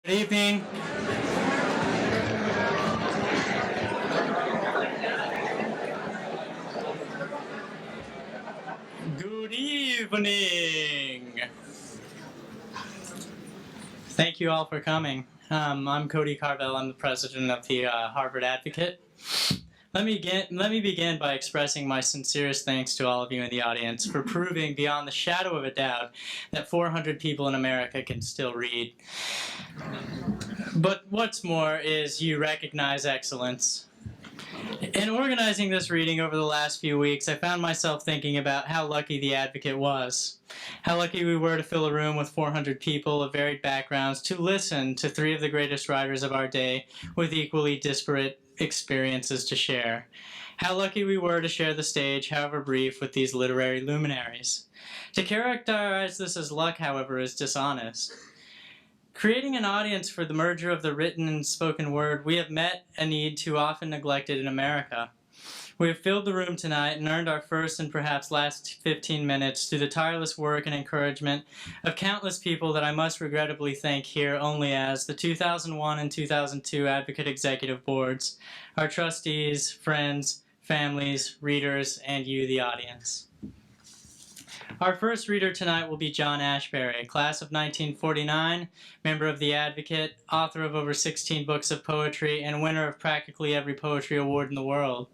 Evening. Good evening. Thank you all for coming. I'm Cody Carvel. I'm the president of the Harvard Advocate. Let me begin by expressing my sincerest thanks to all of you in the audience for proving beyond the shadow of a doubt that 400 people in America can still read. But what's more is you recognize excellence. In organizing this reading over the last few weeks, I found myself thinking about how lucky the Advocate was. How lucky we were to fill a room with 400 people of varied backgrounds to listen to three of the greatest writers of our day with equally disparate experiences to share. How lucky we were to share the stage, however brief, with these literary luminaries. To characterize this as luck, however, is dishonest. Creating an audience for the merger of the written and spoken word, we have met a need too often neglected in America. We have filled the room tonight and earned our first and perhaps last 15 minutes through the tireless work and encouragement of countless people that I must regrettably thank here only as the 2001 and 2002 Advocate Executive Boards, our trustees, friends, families, readers, and you, the audience. Our first reader tonight will be John Ashbery, class of 1949, member of the Advocate, author of over 16 books of poetry, and winner of practically every poetry award in the world.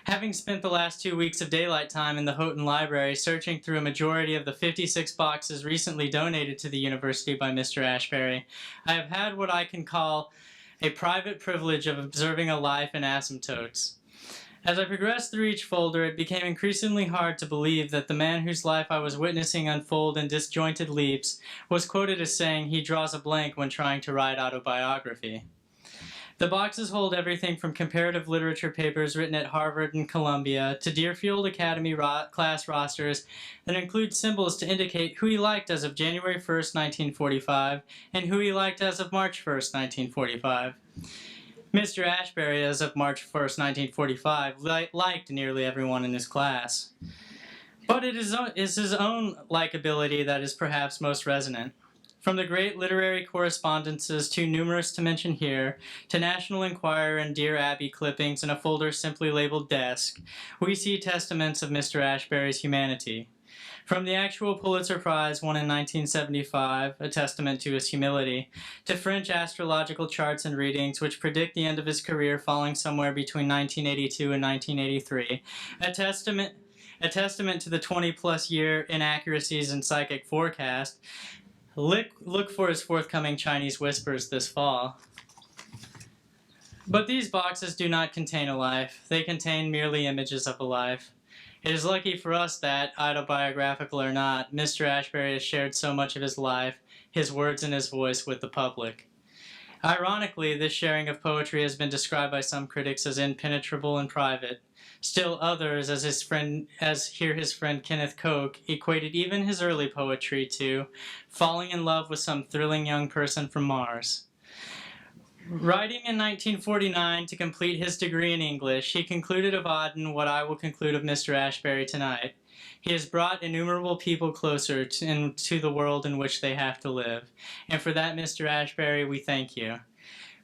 Having spent the last 2 weeks of daylight time in the Houghton Library searching through a majority of the 56 boxes recently donated to the university by Mr. Ashbery, I have had what I can call a private privilege of observing a life in asymptotes. As I progressed through each folder, it became increasingly hard to believe that the man whose life I was witnessing unfold in disjointed leaps was quoted as saying he draws a blank when trying to write autobiography. The boxes hold everything from comparative literature papers written at Harvard and Columbia to Deerfield Academy class rosters that include symbols to indicate who he liked as of January 1st, 1945, and who he liked as of March 1st, 1945. Mr. Ashbery, as of March 1st, 1945, liked nearly everyone in his class. But it is his own likability that is perhaps most resonant. From the great literary correspondences, too numerous to mention here, to National Enquirer and Dear Abby clippings in a folder simply labeled Desk, we see testaments of Mr. Ashbery's humanity. From the actual Pulitzer Prize won in 1975, a testament to his humility, to French astrological charts and readings which predict the end of his career falling somewhere between 1982 and 1983, a testament to the 20-plus year inaccuracies in psychic forecast. Look for his forthcoming Chinese whispers this fall. But these boxes do not contain a life. They contain merely images of a life. It is lucky for us that, autobiographical or not, Mr. Ashbery has shared so much of his life, his words and his voice with the public. Ironically, this sharing of poetry has been described by some critics as impenetrable and private. Still others, as his friend Kenneth Koch, equated even his early poetry to falling in love with some thrilling young person from Mars. Writing in 1949 to complete his degree in English, he concluded of Auden what I will conclude of Mr. Ashbery tonight. He has brought innumerable people closer to the world in which they have to live. And for that, Mr. Ashbery, we thank you.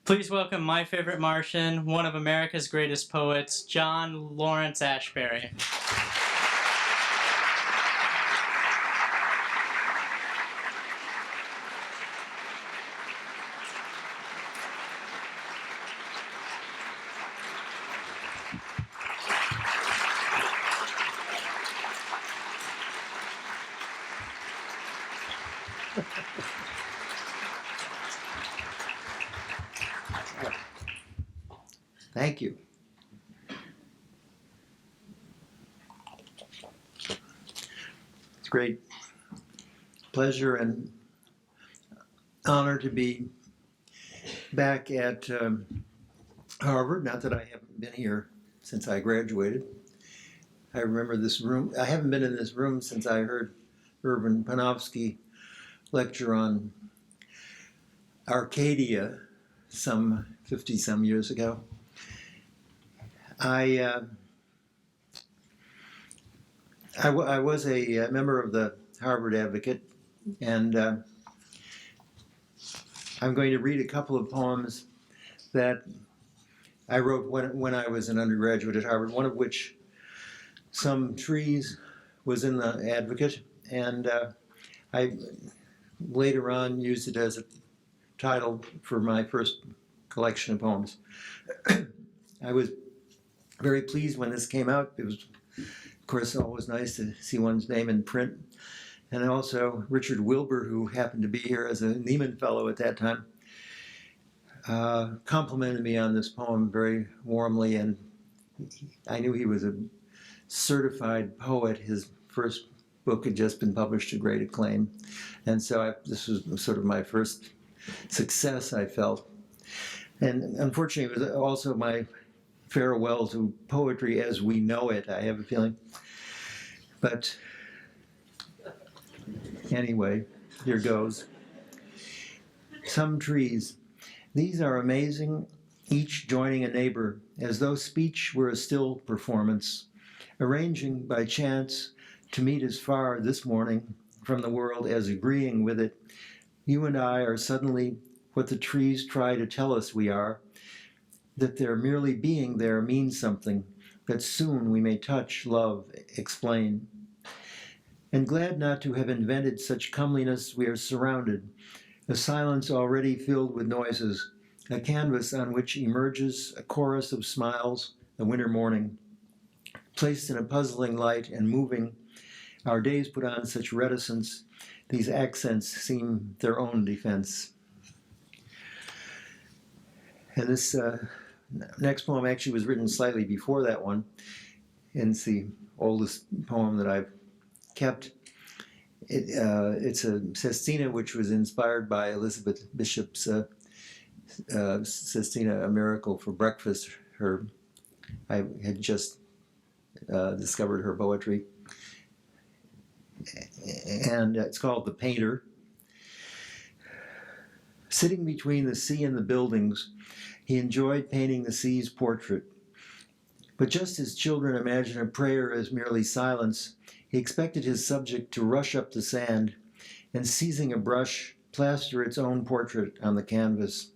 Please welcome my favorite Martian, one of America's greatest poets, John Lawrence Ashbery. Thank you. It's a great pleasure and honor to be back at Harvard. Not that I haven't been here since I graduated. I remember this room. I haven't been in this room since I heard Irvin Panofsky lecture on Arcadia some 50-some years ago. I was a member of the Harvard Advocate, and I'm going to read a couple of poems that I wrote when I was an undergraduate at Harvard, one of which, Some Trees, was in the Advocate, and I later on used it as a title for my first collection of poems. I was very pleased when this came out. It was, of course, always nice to see one's name in print. And also Richard Wilbur, who happened to be here as a Neiman Fellow at that time, complimented me on this poem very warmly, and I knew he was a certified poet. His first book had just been published to great acclaim, and so this was sort of my first success, I felt. And unfortunately, it was also my farewell to poetry as we know it, I have a feeling. But anyway, here goes. Some trees. These are amazing, each joining a neighbor, as though speech were a still performance, arranging by chance to meet as far this morning from the world as agreeing with it. You and I are suddenly what the trees try to tell us we are, that their merely being there means something, that soon we may touch, love, explain. And glad not to have invented such comeliness, we are surrounded, a silence already filled with noises, a canvas on which emerges a chorus of smiles, a winter morning. Placed in a puzzling light and moving, our days put on such reticence, these accents seem their own defense. And this next poem actually was written slightly before that one, and it's the oldest poem that I've kept. It's a sestina which was inspired by Elizabeth Bishop's sestina, A Miracle for Breakfast. I had just discovered her poetry. And it's called The Painter. Sitting between the sea and the buildings, he enjoyed painting the sea's portrait. But just as children imagine a prayer as merely silence, he expected his subject to rush up the sand and, seizing a brush, plaster its own portrait on the canvas.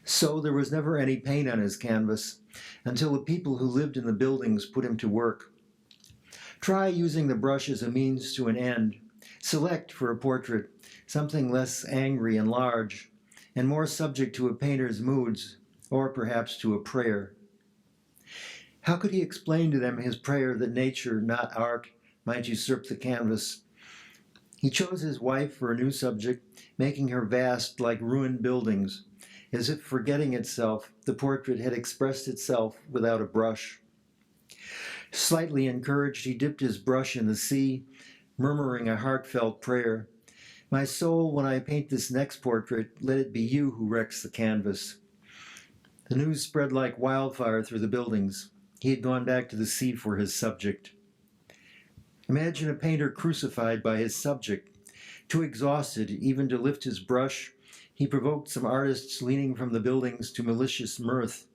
So there was never any paint on his canvas until the people who lived in the buildings put him to work. Try using the brush as a means to an end. Select for a portrait something less angry and large, and more subject to a painter's moods, or perhaps to a prayer. How could he explain to them his prayer that nature, not art, might usurp the canvas? He chose his wife for a new subject, making her vast like ruined buildings. As if forgetting itself, the portrait had expressed itself without a brush. Slightly encouraged, he dipped his brush in the sea, murmuring a heartfelt prayer. My soul, when I paint this next portrait, let it be you who wrecks the canvas. The news spread like wildfire through the buildings. He had gone back to the sea for his subject. Imagine a painter crucified by his subject. Too exhausted even to lift his brush, he provoked some artists leaning from the buildings to malicious mirth.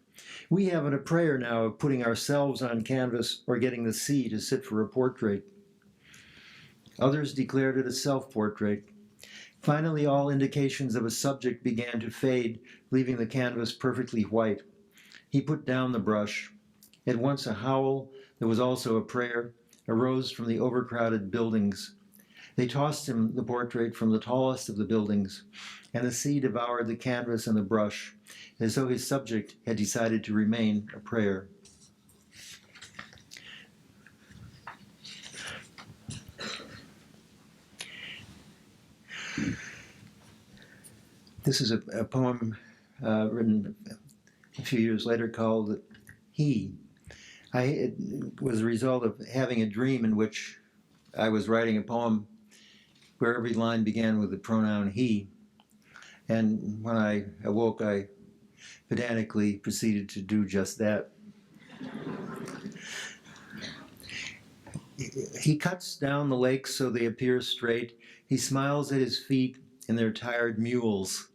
We haven't a prayer now of putting ourselves on canvas or getting the sea to sit for a portrait. Others declared it a self-portrait. Finally, all indications of a subject began to fade, leaving the canvas perfectly white. He put down the brush. At once a howl, there was also a prayer, arose from the overcrowded buildings. They tossed him the portrait from the tallest of the buildings, and the sea devoured the canvas and the brush, as though his subject had decided to remain a prayer. This is a poem written a few years later called He. It was a result of having a dream in which I was writing a poem where every line began with the pronoun he. And when I awoke, I pedantically proceeded to do just that. He cuts down the lakes so they appear straight. He smiles at his feet and their tired mules.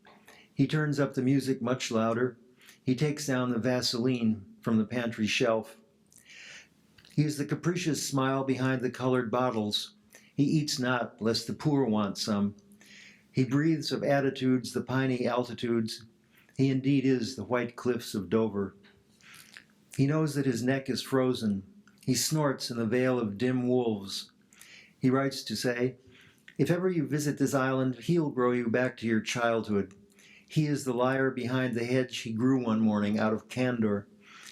He turns up the music much louder. He takes down the Vaseline from the pantry shelf. He is the capricious smile behind the colored bottles. He eats not, lest the poor want some. He breathes of attitudes, the piney altitudes. He indeed is the white cliffs of Dover. He knows that his neck is frozen. He snorts in the veil of dim wolves. He writes to say, if ever you visit this island, he'll grow you back to your childhood. He is the liar behind the hedge he grew one morning out of candor.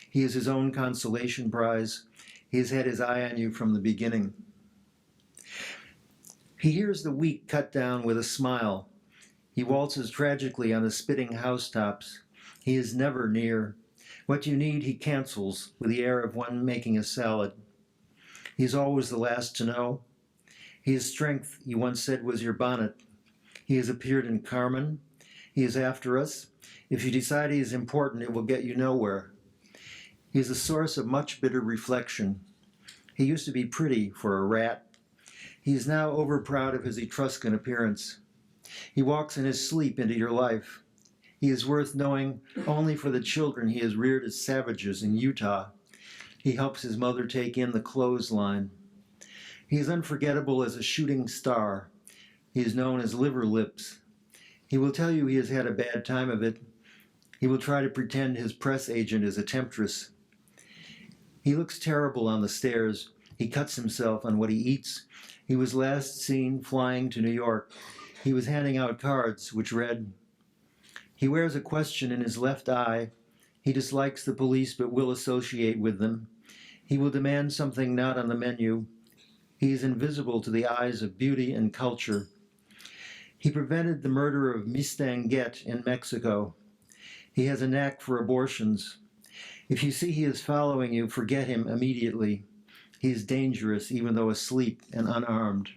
He is his own consolation prize. He has had his eye on you from the beginning. He hears the weak cut down with a smile. He waltzes tragically on the spitting housetops. He is never near. What you need he cancels with the air of one making a salad. He is always the last to know. He is strength you once said was your bonnet. He has appeared in Carmen. He is after us. If you decide he is important, it will get you nowhere. He is a source of much bitter reflection. He used to be pretty for a rat. He is now overproud of his Etruscan appearance. He walks in his sleep into your life. He is worth knowing only for the children he has reared as savages in Utah. He helps his mother take in the clothesline. He is unforgettable as a shooting star. He is known as Liver Lips. He will tell you he has had a bad time of it. He will try to pretend his press agent is a temptress. He looks terrible on the stairs. He cuts himself on what he eats. He was last seen flying to New York. He was handing out cards which read, he wears a question in his left eye. He dislikes the police but will associate with them. He will demand something not on the menu. He is invisible to the eyes of beauty and culture. He prevented the murder of Mistanguet in Mexico. He has a knack for abortions. If you see he is following you, forget him immediately. He is dangerous even though asleep and unarmed.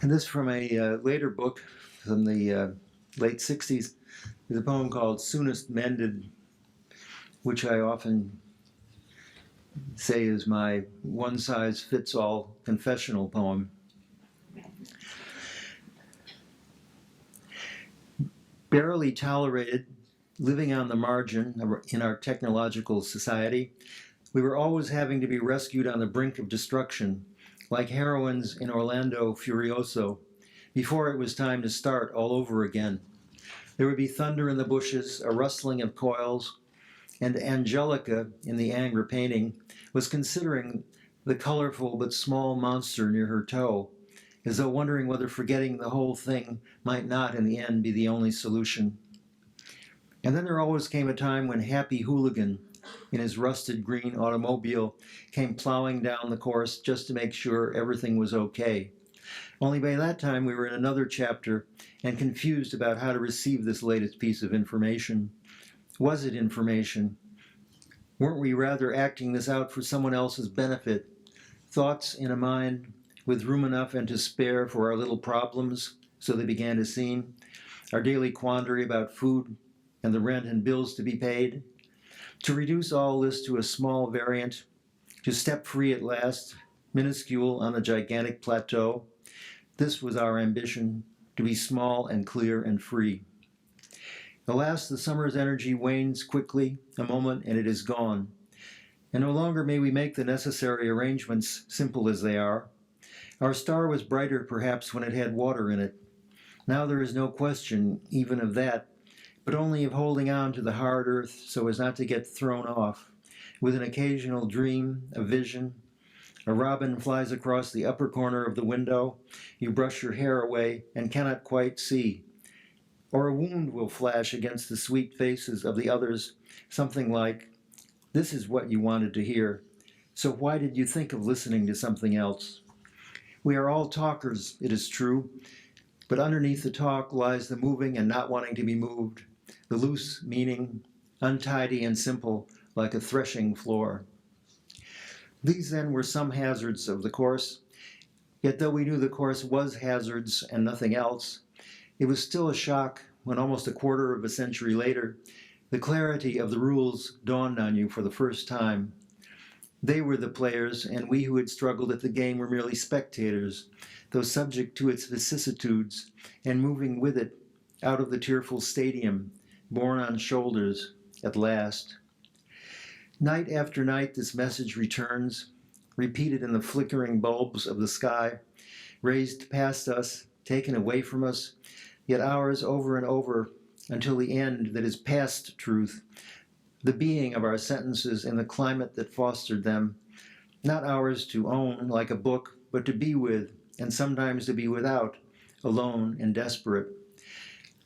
And this from a later book from the late 60s is a poem called Soonest Mended, which I often say is my one-size-fits-all confessional poem. Barely tolerated, living on the margin in our technological society, we were always having to be rescued on the brink of destruction, like heroines in Orlando Furioso, before it was time to start all over again. There would be thunder in the bushes, a rustling of coils, and Angelica, in the Angre painting, was considering the colorful but small monster near her toe, as though wondering whether forgetting the whole thing might not in the end be the only solution. And then there always came a time when Happy Hooligan, in his rusted green automobile, came plowing down the course just to make sure everything was okay. Only by that time we were in another chapter and confused about how to receive this latest piece of information. Was it information? Weren't we rather acting this out for someone else's benefit? Thoughts in a mind with room enough and to spare for our little problems, so they began to seem. Our daily quandary about food and the rent and bills to be paid. To reduce all this to a small variant, to step free at last, minuscule on the gigantic plateau. This was our ambition, to be small and clear and free. Alas, the summer's energy wanes quickly, a moment, and it is gone. And no longer may we make the necessary arrangements, simple as they are. Our star was brighter, perhaps, when it had water in it. Now there is no question even of that, but only of holding on to the hard earth so as not to get thrown off, with an occasional dream, a vision. A robin flies across the upper corner of the window. You brush your hair away and cannot quite see. Or a wound will flash against the sweet faces of the others, something like, "This is what you wanted to hear, so why did you think of listening to something else?" We are all talkers, it is true, but underneath the talk lies the moving and not wanting to be moved, the loose meaning, untidy and simple, like a threshing floor. These then were some hazards of the course, yet though we knew the course was hazards and nothing else, it was still a shock when almost a quarter of a century later, the clarity of the rules dawned on you for the first time. They were the players, and we who had struggled at the game were merely spectators, though subject to its vicissitudes and moving with it out of the tearful stadium, borne on shoulders at last. Night after night this message returns, repeated in the flickering bulbs of the sky, raised past us, taken away from us, yet ours over and over until the end that is past truth, the being of our sentences in the climate that fostered them, not ours to own like a book, but to be with, and sometimes to be without, alone and desperate.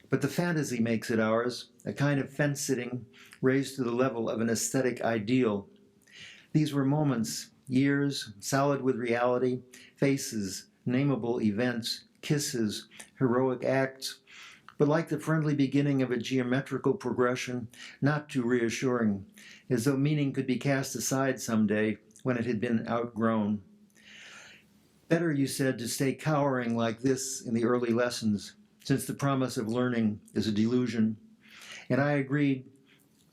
But the fantasy makes it ours, a kind of fence-sitting raised to the level of an aesthetic ideal. These were moments, years, solid with reality, faces, nameable events, kisses, heroic acts, but like the friendly beginning of a geometrical progression, not too reassuring, as though meaning could be cast aside someday when it had been outgrown. Better, you said, to stay cowering like this in the early lessons, since the promise of learning is a delusion. And I agreed,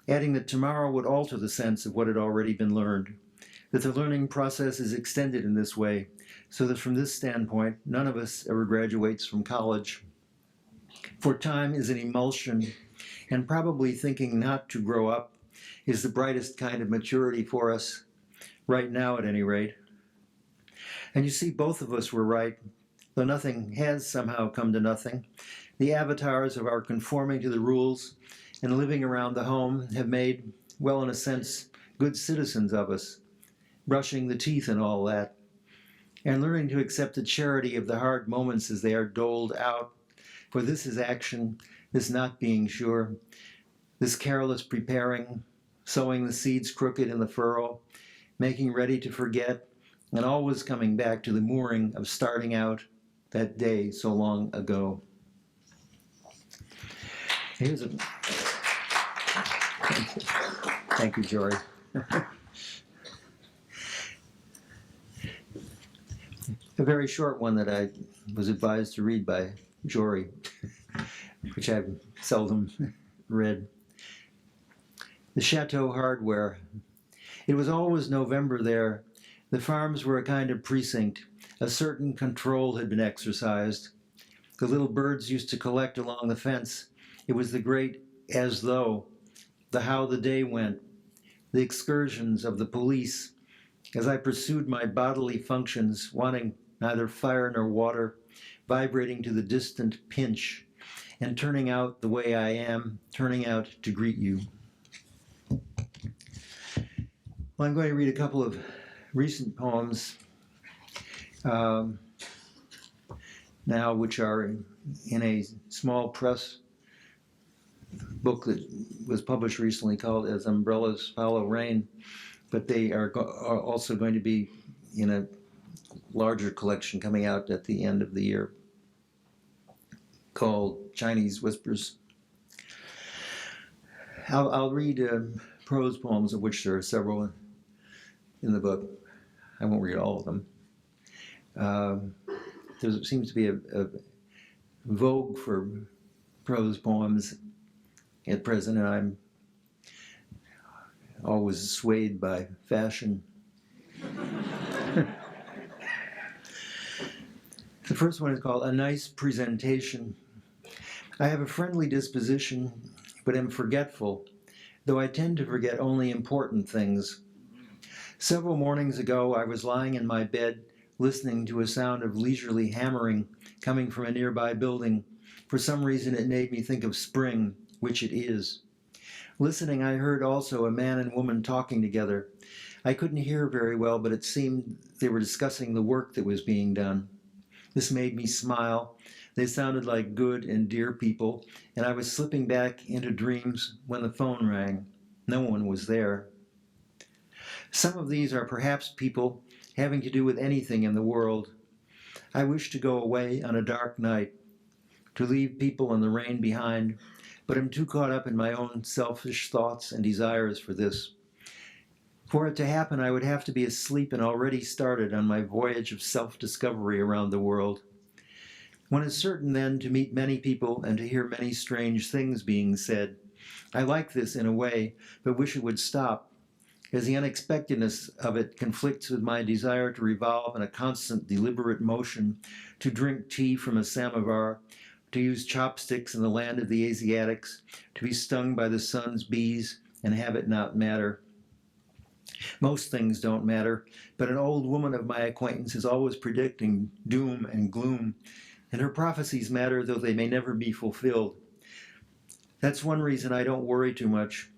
adding that tomorrow would alter the sense of what had already been learned, that the learning process is extended in this way, so that from this standpoint, none of us ever graduates from college. For time is an emulsion, and probably thinking not to grow up is the brightest kind of maturity for us, right now at any rate. And you see, both of us were right, though nothing has somehow come to nothing. The avatars of our conforming to the rules and living around the home have made, well, in a sense, good citizens of us, brushing the teeth and all that, and learning to accept the charity of the hard moments as they are doled out. For this is action, this not being sure, this careless preparing, sowing the seeds crooked in the furrow, making ready to forget, and always coming back to the mooring of starting out that day so long ago. Here's a... Thank you, Jory. A very short one that I was advised to read by Jory, which I've seldom read. The Chateau Hardware. It was always November there. The farms were a kind of precinct. A certain control had been exercised. The little birds used to collect along the fence. It was the great as though, the how the day went, the excursions of the police. As I pursued my bodily functions, wanting neither fire nor water, vibrating to the distant pinch, and turning out the way I am, turning out to greet you. Well, I'm going to read a couple of recent poems now, which are in a small press book that was published recently called As Umbrellas Follow Rain, but they are also going to be in a larger collection coming out at the end of the year called Chinese Whispers. I'll read prose poems, of which there are several in the book. I won't read all of them. There seems to be a vogue for prose poems at present, and I'm always swayed by fashion. The first one is called A Nice Presentation. I have a friendly disposition, but am forgetful, though I tend to forget only important things. Several mornings ago, I was lying in my bed, listening to a sound of leisurely hammering coming from a nearby building. For some reason, it made me think of spring, which it is. Listening, I heard also a man and woman talking together. I couldn't hear very well, but it seemed they were discussing the work that was being done. This made me smile. They sounded like good and dear people, and I was slipping back into dreams when the phone rang. No one was there. Some of these are perhaps people having to do with anything in the world. I wish to go away on a dark night, to leave people in the rain behind, but am too caught up in my own selfish thoughts and desires for this. For it to happen, I would have to be asleep and already started on my voyage of self-discovery around the world. One is certain then to meet many people and to hear many strange things being said. I like this in a way, but wish it would stop, as the unexpectedness of it conflicts with my desire to revolve in a constant deliberate motion, to drink tea from a samovar, to use chopsticks in the land of the Asiatics, to be stung by the sun's bees and have it not matter. Most things don't matter, but an old woman of my acquaintance is always predicting doom and gloom, and her prophecies matter though they may never be fulfilled. That's one reason I don't worry too much,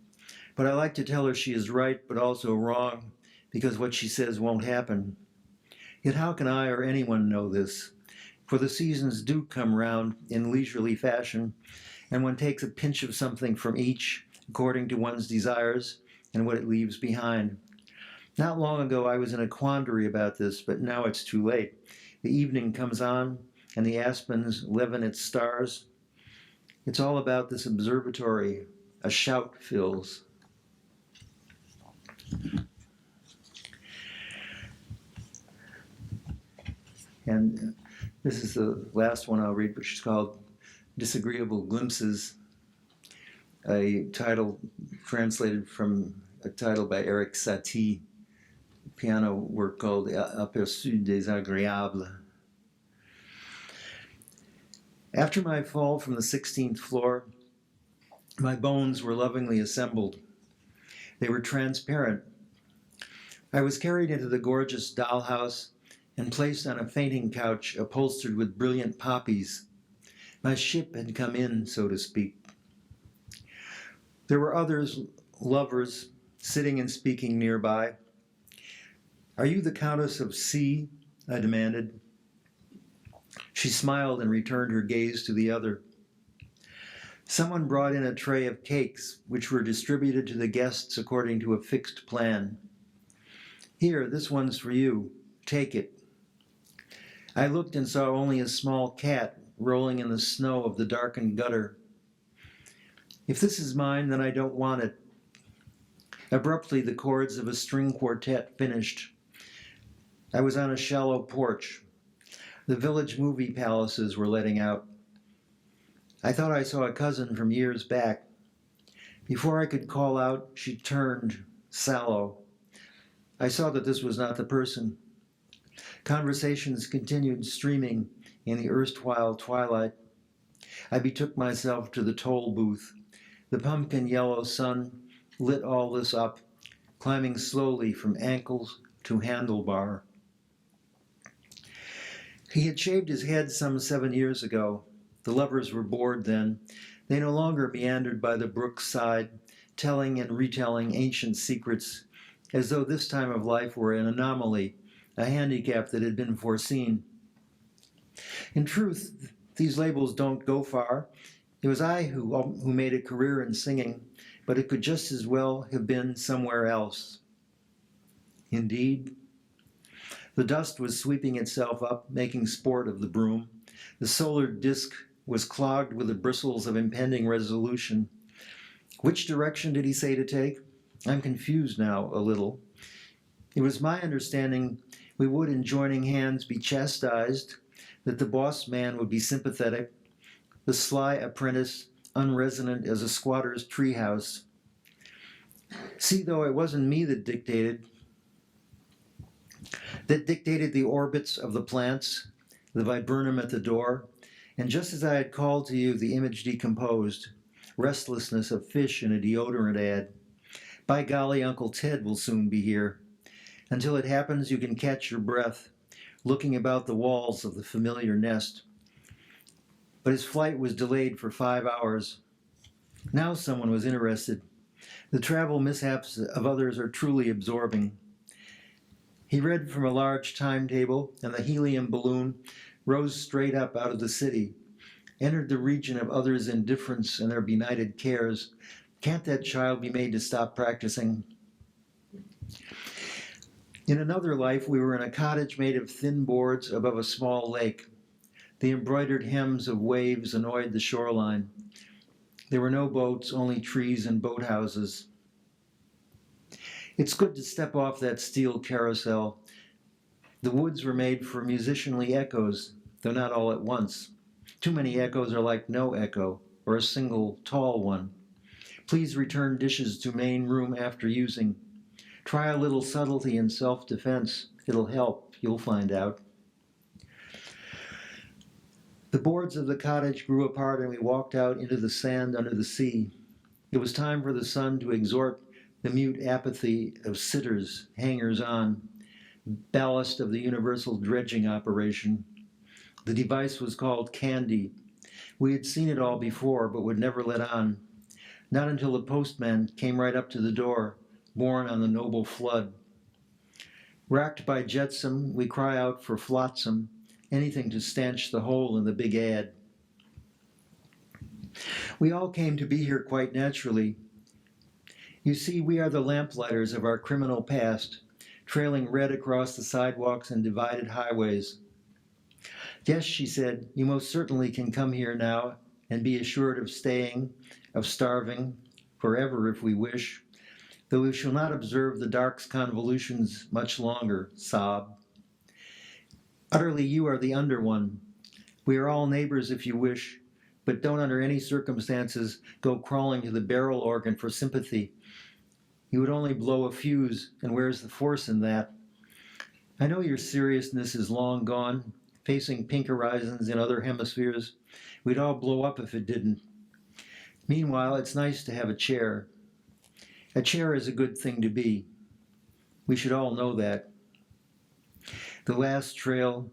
but I like to tell her she is right but also wrong, because what she says won't happen. Yet how can I or anyone know this? For the seasons do come round in leisurely fashion, and one takes a pinch of something from each, according to one's desires and what it leaves behind. Not long ago I was in a quandary about this, but now it's too late. The evening comes on, and the aspens leaven its stars. It's all about this observatory. A shout fills. And this is the last one I'll read, which is called Disagreeable Glimpses, a title translated from a title by Eric Satie, piano work called Aperçus désagréables. After my fall from the 16th floor, my bones were lovingly assembled. They were transparent. I was carried into the gorgeous dollhouse and placed on a fainting couch upholstered with brilliant poppies. My ship had come in, so to speak. There were others, lovers, sitting and speaking nearby. "Are you the Countess of C?" I demanded. She smiled and returned her gaze to the other. Someone brought in a tray of cakes, which were distributed to the guests according to a fixed plan. "Here, this one's for you. Take it." I looked and saw only a small cat rolling in the snow of the darkened gutter. "If this is mine, then I don't want it." Abruptly, the chords of a string quartet finished. I was on a shallow porch. The village movie palaces were letting out. I thought I saw a cousin from years back. Before I could call out, she turned, sallow. I saw that this was not the person. Conversations continued streaming in the erstwhile twilight. I betook myself to the toll booth. The pumpkin yellow sun lit all this up, climbing slowly from ankles to handlebar. He had shaved his head some 7 years ago. The lovers were bored then. They no longer meandered by the brook's side, telling and retelling ancient secrets, as though this time of life were an anomaly, a handicap that had been foreseen. In truth, these labels don't go far. It was I who made a career in singing, but it could just as well have been somewhere else. Indeed. The dust was sweeping itself up, making sport of the broom. The solar disk was clogged with the bristles of impending resolution. Which direction did he say to take? I'm confused now, a little. It was my understanding we would, in joining hands, be chastised, that the boss man would be sympathetic, the sly apprentice unresonant as a squatter's treehouse. See, though, it wasn't me that dictated the orbits of the plants, the viburnum at the door, and just as I had called to you, the image decomposed, restlessness of fish in a deodorant ad. By golly, Uncle Ted will soon be here. Until it happens, you can catch your breath, looking about the walls of the familiar nest. But his flight was delayed for 5 hours. Now someone was interested. The travel mishaps of others are truly absorbing. He read from a large timetable, and the helium balloon rose straight up out of the city, entered the region of others' indifference and their benighted cares. Can't that child be made to stop practicing? In another life, we were in a cottage made of thin boards above a small lake. The embroidered hems of waves annoyed the shoreline. There were no boats, only trees and boathouses. It's good to step off that steel carousel. The woods were made for musicianly echoes, though not all at once. Too many echoes are like no echo, or a single tall one. Please return dishes to main room after using. Try a little subtlety in self-defense. It'll help, you'll find out. The boards of the cottage grew apart and we walked out into the sand under the sea. It was time for the sun to exhort the mute apathy of sitters, hangers-on, ballast of the universal dredging operation. The device was called candy. We had seen it all before, but would never let on. Not until the postman came right up to the door, borne on the noble flood. Racked by jetsam, we cry out for flotsam, anything to stanch the hole in the big ad. We all came to be here quite naturally. You see, we are the lamplighters of our criminal past, trailing red across the sidewalks and divided highways. Yes, she said, you most certainly can come here now and be assured of staying, of starving, forever if we wish, though we shall not observe the dark's convolutions much longer, sob. Utterly you are the under one. We are all neighbors if you wish, but don't under any circumstances go crawling to the barrel organ for sympathy. You would only blow a fuse, and where's the force in that? I know your seriousness is long gone, facing pink horizons in other hemispheres. We'd all blow up if it didn't. Meanwhile, it's nice to have a chair. A chair is a good thing to be. We should all know that. The last trail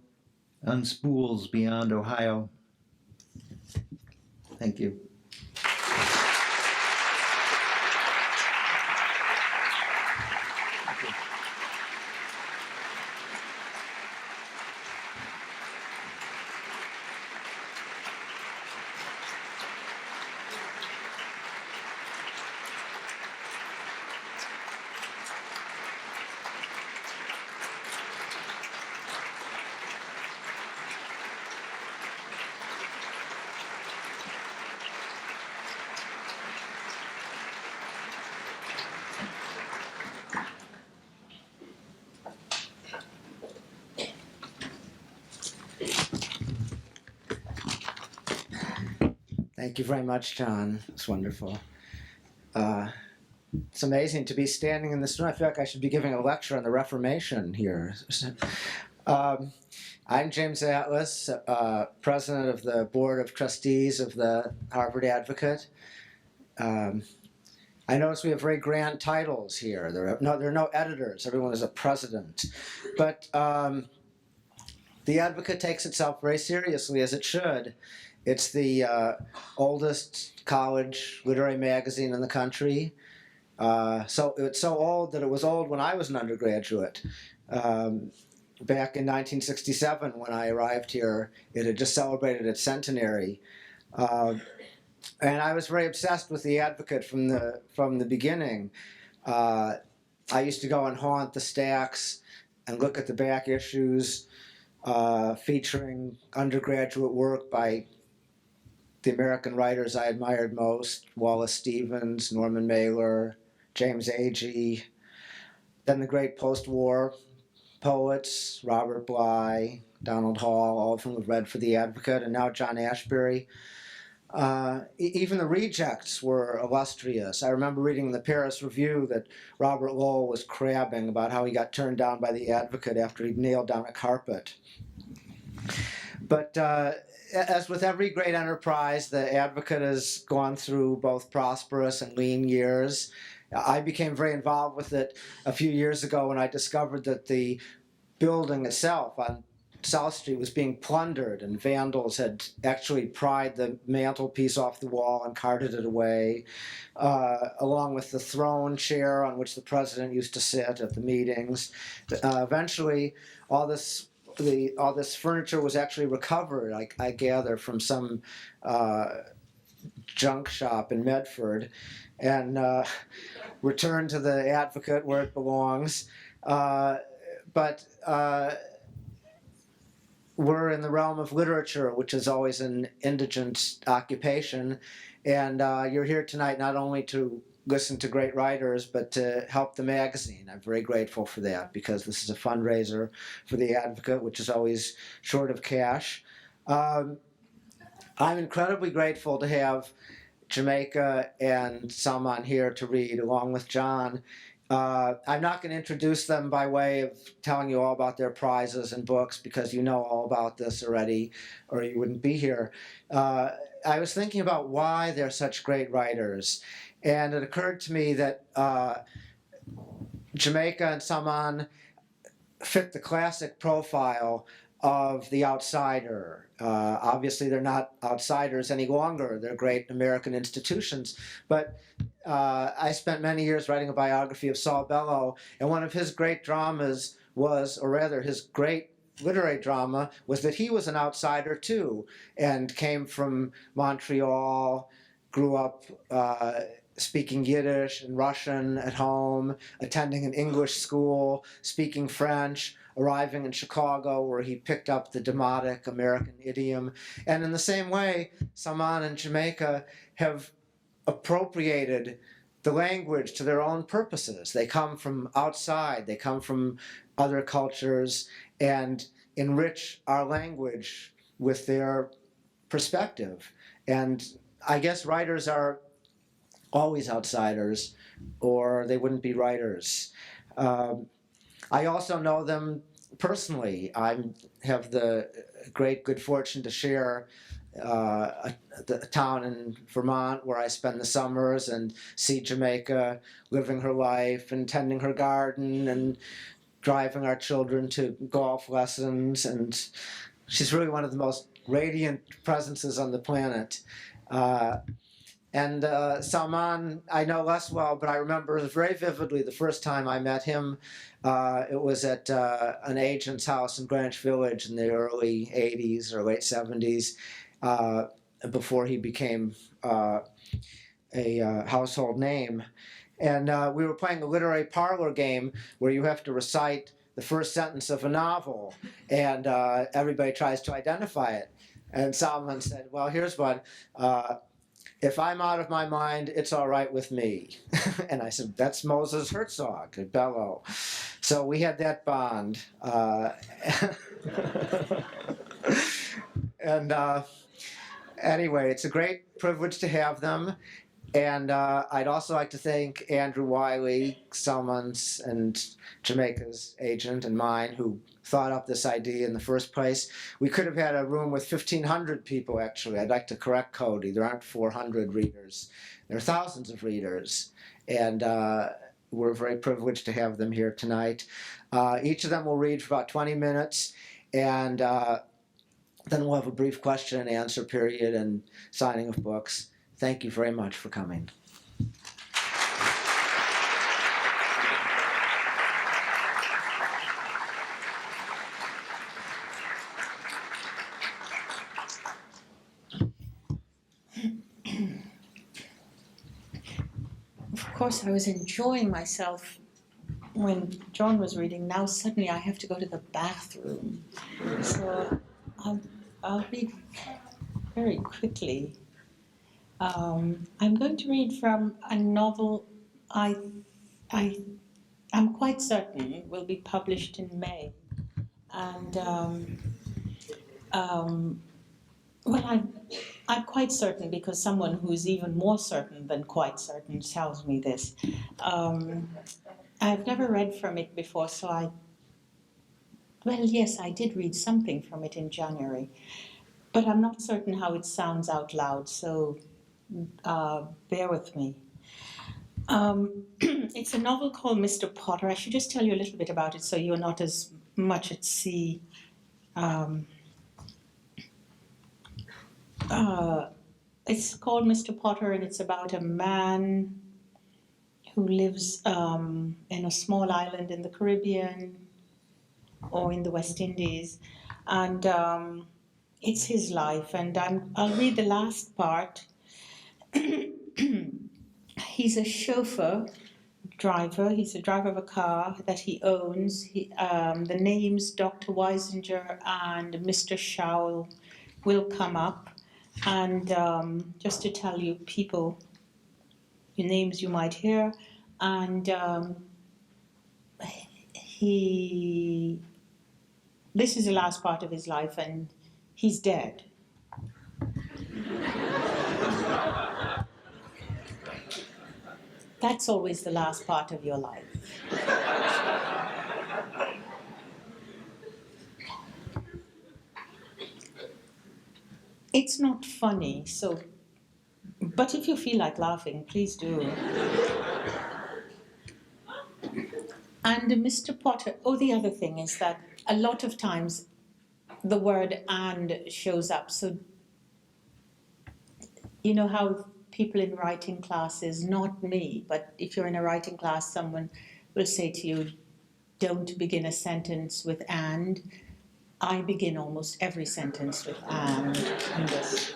unspools beyond Ohio. Thank you. Thank you very much, John. It's wonderful. It's amazing to be standing in this room. I feel like I should be giving a lecture on the Reformation here. I'm James Atlas, president of the Board of Trustees of the Harvard Advocate. I notice we have very grand titles here. There are no editors. Everyone is a president. But the Advocate takes itself very seriously, as it should. It's the oldest college literary magazine in the country. So it's so old that it was old when I was an undergraduate. Back in 1967, when I arrived here, it had just celebrated its centenary. And I was very obsessed with the Advocate from the beginning. I used to go and haunt the stacks and look at the back issues featuring undergraduate work by the American writers I admired most: Wallace Stevens, Norman Mailer, James Agee. Then the great post-war poets, Robert Bly, Donald Hall, all of whom have read for the Advocate, and now John Ashbery. Even the rejects were illustrious. I remember reading in the Paris Review that Robert Lowell was crabbing about how he got turned down by the Advocate after he'd nailed down a carpet. But as with every great enterprise, the Advocate has gone through both prosperous and lean years. I became very involved with it a few years ago when I discovered that the building itself on South Street was being plundered, and vandals had actually pried the mantelpiece off the wall and carted it away, along with the throne chair on which the president used to sit at the meetings. Eventually, all this furniture was actually recovered, I gather, from some junk shop in Medford, and returned to the Advocate where it belongs. But we're in the realm of literature, which is always an indigent occupation, and you're here tonight not only to listen to great writers, but to help the magazine. I'm very grateful for that, because this is a fundraiser for the Advocate, which is always short of cash. I'm incredibly grateful to have Jamaica and Salman here to read, along with John. I'm not going to introduce them by way of telling you all about their prizes and books because you know all about this already, or you wouldn't be here. I was thinking about why they're such great writers, and it occurred to me that Jamaica and Salman fit the classic profile of the outsider. Obviously, they're not outsiders any longer. They're great American institutions. But I spent many years writing a biography of Saul Bellow, and one of his great dramas was, or rather, his great literary drama was that he was an outsider too, and came from Montreal, grew up speaking Yiddish and Russian at home, attending an English school, speaking French, arriving in Chicago where he picked up the demotic American idiom. And in the same way, Salman and Jamaica have appropriated the language to their own purposes. They come from outside, they come from other cultures, and enrich our language with their perspective. And I guess writers are always outsiders, or they wouldn't be writers. I also know them personally. I have the great good fortune to share a town in Vermont where I spend the summers and see Jamaica living her life and tending her garden and driving our children to golf lessons. And she's really one of the most radiant presences on the planet. And Salman, I know less well, but I remember very vividly the first time I met him. It was at an agent's house in Greenwich Village in the early 80s or late 70s, before he became a household name. And we were playing a literary parlor game where you have to recite the first sentence of a novel, and everybody tries to identify it. And Salman said, well, here's one. If I'm out of my mind, it's all right with me. And I said, that's Moses Herzog at Bellow. So we had that bond. And anyway, it's a great privilege to have them. And I'd also like to thank Andrew Wiley, Salman's and Jamaica's agent and mine, who thought up this idea in the first place. We could have had a room with 1,500 people, actually. I'd like to correct Cody. There aren't 400 readers. There are thousands of readers. And we're very privileged to have them here tonight. Each of them will read for about 20 minutes. And then we'll have a brief question and answer period and signing of books. Thank you very much for coming. Of course, I was enjoying myself when John was reading. Now suddenly I have to go to the bathroom. So I'll read very quickly. I'm going to read from a novel I'm quite certain will be published in May. And well, I'm quite certain because someone who's even more certain than quite certain tells me this. I've never read from it before, so well, yes, I did read something from it in January, but I'm not certain how it sounds out loud, so bear with me. It's a novel called Mr. Potter. I should just tell you a little bit about it so you're not as much at sea. It's called Mr. Potter, and it's about a man who lives in a small island in the Caribbean or in the West Indies, and it's his life. And I'll read the last part. He's a driver. He's a driver of a car that he owns. The names Dr. Weisinger and Mr. Schowell will come up. And just to tell you people, your names you might hear. And this is the last part of his life, and he's dead. That's always the last part of your life. It's not funny, so, but if you feel like laughing, please do. And Mr. Potter, oh, the other thing is that a lot of times the word and shows up. So, you know how people in writing classes, not me, but if you're in a writing class, someone will say to you, don't begin a sentence with and. I begin almost every sentence with and this.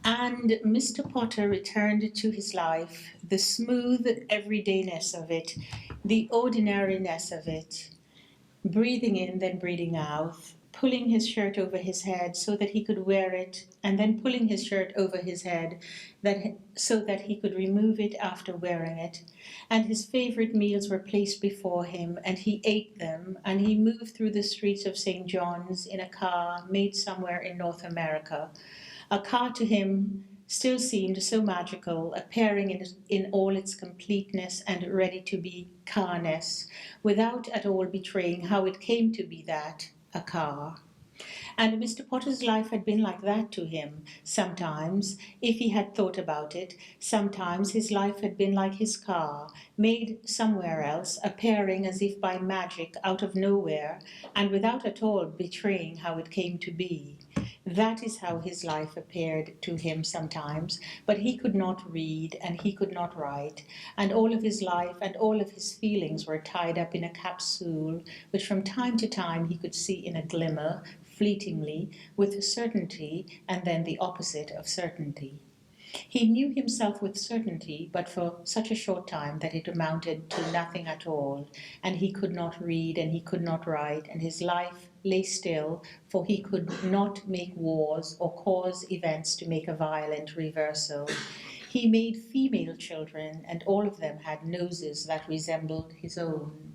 And Mr. Potter returned to his life, the smooth everydayness of it, the ordinariness of it, breathing in, then breathing out, pulling his shirt over his head so that he could wear it, and then pulling his shirt over his head so that he could remove it after wearing it. And his favorite meals were placed before him, and he ate them, and he moved through the streets of St. John's in a car made somewhere in North America. A car to him still seemed so magical, appearing in all its completeness and ready to be carness, without at all betraying how it came to be that, a car. And Mr. Potter's life had been like that to him. Sometimes, if he had thought about it, sometimes his life had been like his car, made somewhere else, appearing as if by magic out of nowhere, and without at all betraying how it came to be. That is how his life appeared to him sometimes, but he could not read and he could not write, and all of his life and all of his feelings were tied up in a capsule, which from time to time he could see in a glimmer, fleetingly, with certainty, and then the opposite of certainty. He knew himself with certainty, but for such a short time that it amounted to nothing at all, and he could not read and he could not write, and his life lay still, for he could not make wars or cause events to make a violent reversal. He made female children, and all of them had noses that resembled his own.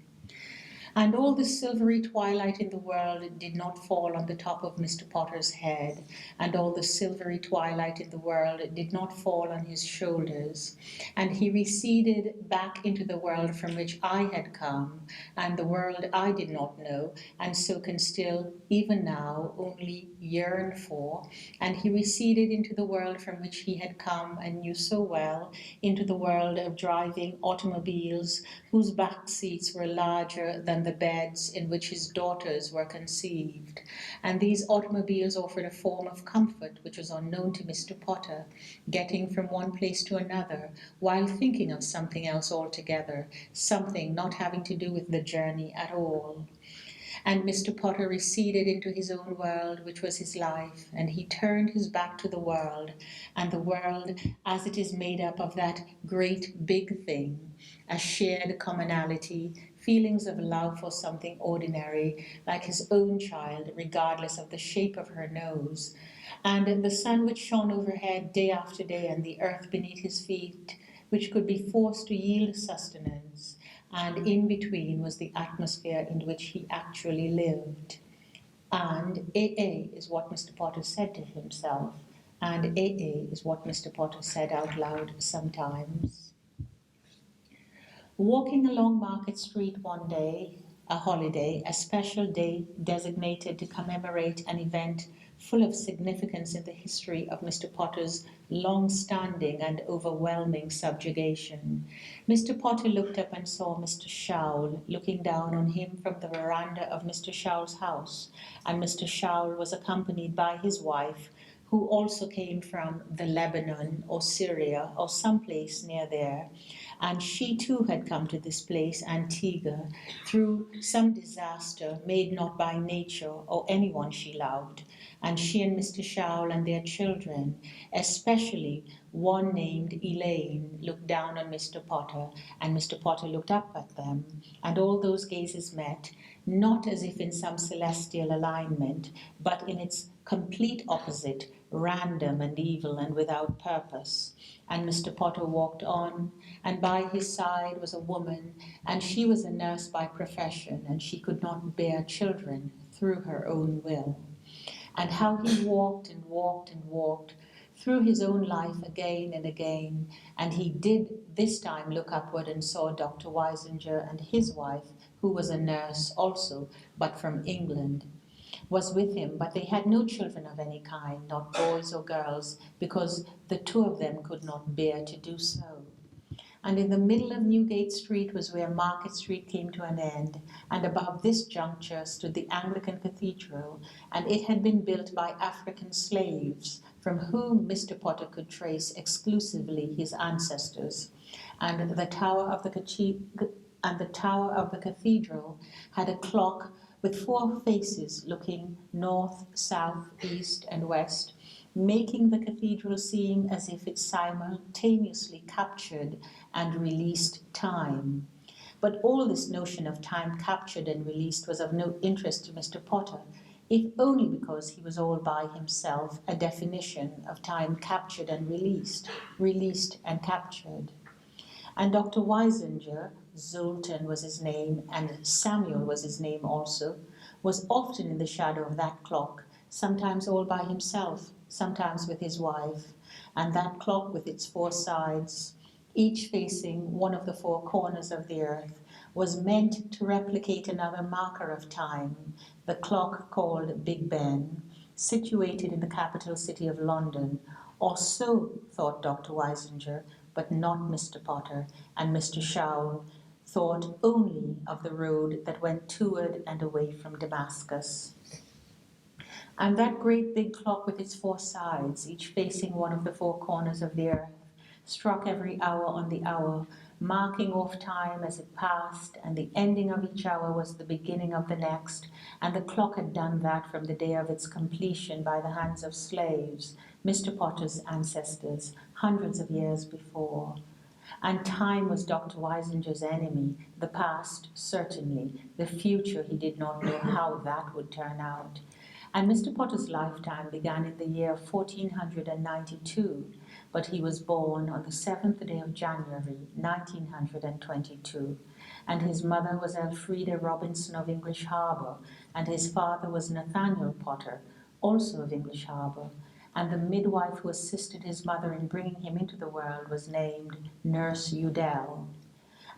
And all the silvery twilight in the world did not fall on the top of Mr. Potter's head, and all the silvery twilight in the world did not fall on his shoulders. And he receded back into the world from which I had come, and the world I did not know, and so can still, even now, only yearn for. And he receded into the world from which he had come and knew so well, into the world of driving automobiles whose back seats were larger than the beds in which his daughters were conceived. And these automobiles offered a form of comfort which was unknown to Mr. Potter, getting from one place to another while thinking of something else altogether, something not having to do with the journey at all. And Mr. Potter receded into his own world, which was his life, and he turned his back to the world, and the world as it is made up of that great big thing, a shared commonality, feelings of love for something ordinary, like his own child, regardless of the shape of her nose, and the sun which shone overhead day after day, and the earth beneath his feet, which could be forced to yield sustenance, and in between was the atmosphere in which he actually lived. And AA is what Mr. Potter said to himself, and AA is what Mr. Potter said out loud sometimes. Walking along Market Street one day, a holiday, a special day designated to commemorate an event full of significance in the history of Mr. Potter's long-standing and overwhelming subjugation. Mr. Potter looked up and saw Mr. Shaul looking down on him from the veranda of Mr. Shaul's house, and Mr. Shaul was accompanied by his wife, who also came from the Lebanon or Syria or someplace near there. And she too had come to this place, Antigua, through some disaster made not by nature or anyone she loved. And she and Mr. Shaul and their children, especially one named Elaine, looked down on Mr. Potter, and Mr. Potter looked up at them, and all those gazes met, not as if in some celestial alignment, but in its complete opposite, random and evil and without purpose. And Mr. Potter walked on, and by his side was a woman, and she was a nurse by profession, and she could not bear children through her own will. And how he walked and walked and walked through his own life again and again, and he did this time look upward and saw Dr. Weisinger and his wife, who was a nurse also, but from England, was with him, but they had no children of any kind, not boys or girls, because the two of them could not bear to do so. And in the middle of Newgate Street was where Market Street came to an end, and above this juncture stood the Anglican Cathedral, and it had been built by African slaves, from whom Mr. Potter could trace exclusively his ancestors. And the tower of the cathedral had a clock with 4 faces looking north, south, east, and west, making the cathedral seem as if it simultaneously captured and released time. But all this notion of time captured and released was of no interest to Mr. Potter, if only because he was all by himself a definition of time captured and released, released and captured. And Dr. Weisinger, Zoltan was his name, and Samuel was his name also, was often in the shadow of that clock, sometimes all by himself, sometimes with his wife, and that clock with its 4 sides, each facing one of the 4 corners of the earth, was meant to replicate another marker of time, the clock called Big Ben, situated in the capital city of London, or so thought Dr. Weisinger, but not Mr. Potter, and Mr. Shaul thought only of the road that went toward and away from Damascus. And that great big clock with its 4 sides, each facing one of the 4 corners of the earth, struck every hour on the hour, marking off time as it passed, and the ending of each hour was the beginning of the next, and the clock had done that from the day of its completion by the hands of slaves, Mr. Potter's ancestors, hundreds of years before. And time was Dr. Weisinger's enemy, the past, certainly, the future he did not know how that would turn out. And Mr. Potter's lifetime began in the year 1492, but he was born on the 7th day of January, 1922, and his mother was Elfrida Robinson of English Harbour, and his father was Nathaniel Potter, also of English Harbour, and the midwife who assisted his mother in bringing him into the world was named Nurse Udell.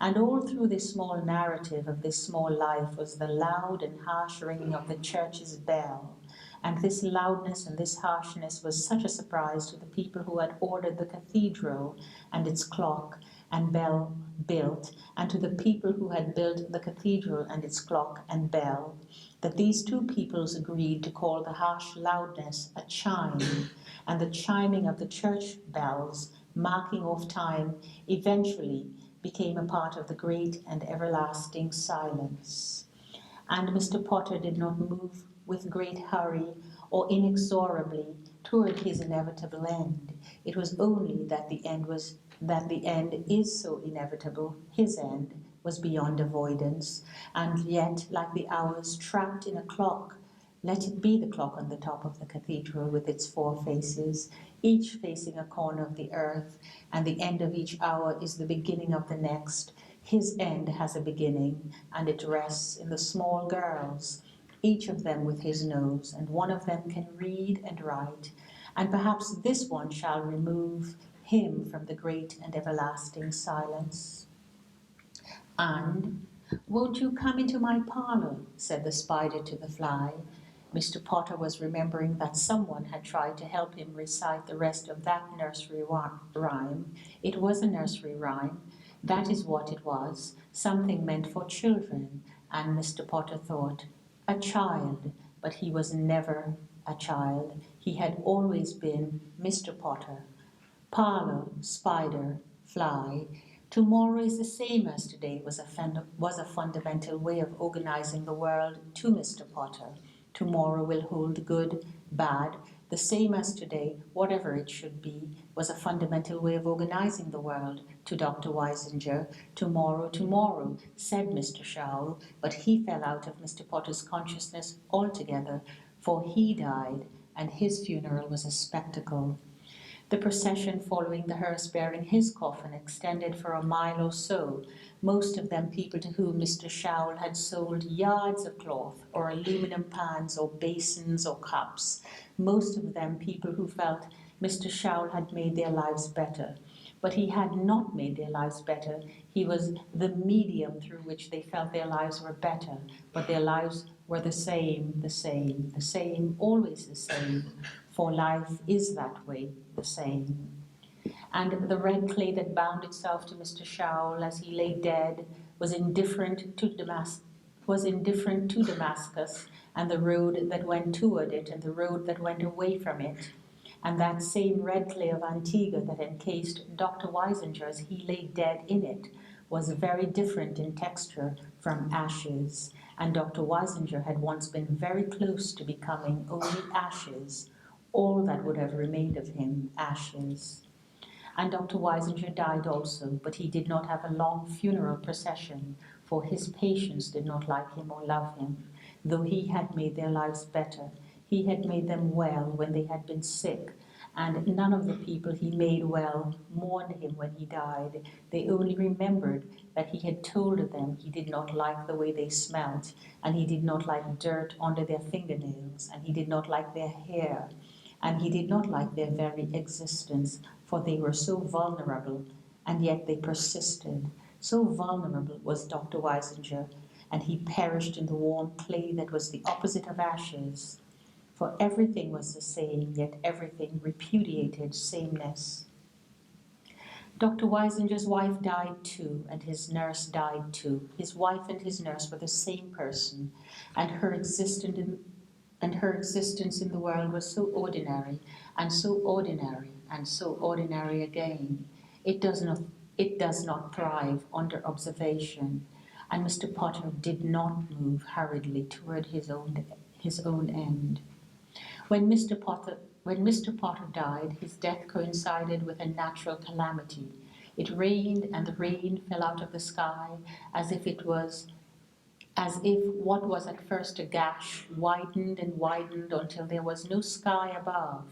And all through this small narrative of this small life was the loud and harsh ringing of the church's bell. And this loudness and this harshness was such a surprise to the people who had ordered the cathedral and its clock and bell built, and to the people who had built the cathedral and its clock and bell, that these 2 peoples agreed to call the harsh loudness a chime, and the chiming of the church bells, marking off time, eventually became a part of the great and everlasting silence. And Mr. Potter did not move with great hurry or inexorably toward his inevitable end. It was only that the end is so inevitable, his end was beyond avoidance, and yet, like the hours trapped in a clock, let it be the clock on the top of the cathedral with its 4 faces, each facing a corner of the earth, and the end of each hour is the beginning of the next. His end has a beginning, and it rests in the small girls, each of them with his nose, and one of them can read and write, and perhaps this one shall remove him from the great and everlasting silence. And, won't you come into my parlour, said the spider to the fly. Mr. Potter was remembering that someone had tried to help him recite the rest of that nursery rhyme. It was a nursery rhyme. That is what it was, something meant for children, and Mr. Potter thought, a child, but he was never a child. He had always been Mr. Potter. Parlour, spider, fly. Tomorrow is the same as today was a fundamental way of organizing the world to Mr. Potter. Tomorrow will hold good, bad, the same as today, whatever it should be, was a fundamental way of organizing the world to Dr. Weisinger. Tomorrow, said Mr. Shaul, but he fell out of Mr. Potter's consciousness altogether, for he died, and his funeral was a spectacle. The procession following the hearse bearing his coffin extended for a mile or so, most of them people to whom Mr. Shaul had sold yards of cloth or aluminum pans or basins or cups, most of them people who felt Mr. Shaul had made their lives better. But he had not made their lives better. He was the medium through which they felt their lives were better, but their lives were the same, always the same, for life is that way, the same. And the red clay that bound itself to Mr. Shaul as he lay dead was indifferent to Damascus, and the road that went toward it, and the road that went away from it. And that same red clay of Antigua that encased Dr. Weisinger as he lay dead in it was very different in texture from ashes. And Dr. Weisinger had once been very close to becoming only ashes, all that would have remained of him, ashes. And Dr. Weisinger died also, but he did not have a long funeral procession, for his patients did not like him or love him, though he had made their lives better. He had made them well when they had been sick, and none of the people he made well mourned him when he died. They only remembered that he had told them he did not like the way they smelt, and he did not like dirt under their fingernails, and he did not like their hair, and he did not like their very existence, for they were so vulnerable, and yet they persisted. So vulnerable was Dr. Weisinger, and he perished in the warm clay that was the opposite of ashes. For everything was the same, yet everything repudiated sameness. Dr. Weisinger's wife died too, and his nurse died too. His wife and his nurse were the same person, and her existence in the world was so ordinary, and so ordinary, and so ordinary again. It does not thrive under observation, and Mr. Potter did not move hurriedly toward his own end. When Mr. Potter died, his death coincided with a natural calamity. It rained, and the rain fell out of the sky as if what was at first a gash widened and widened until there was no sky above,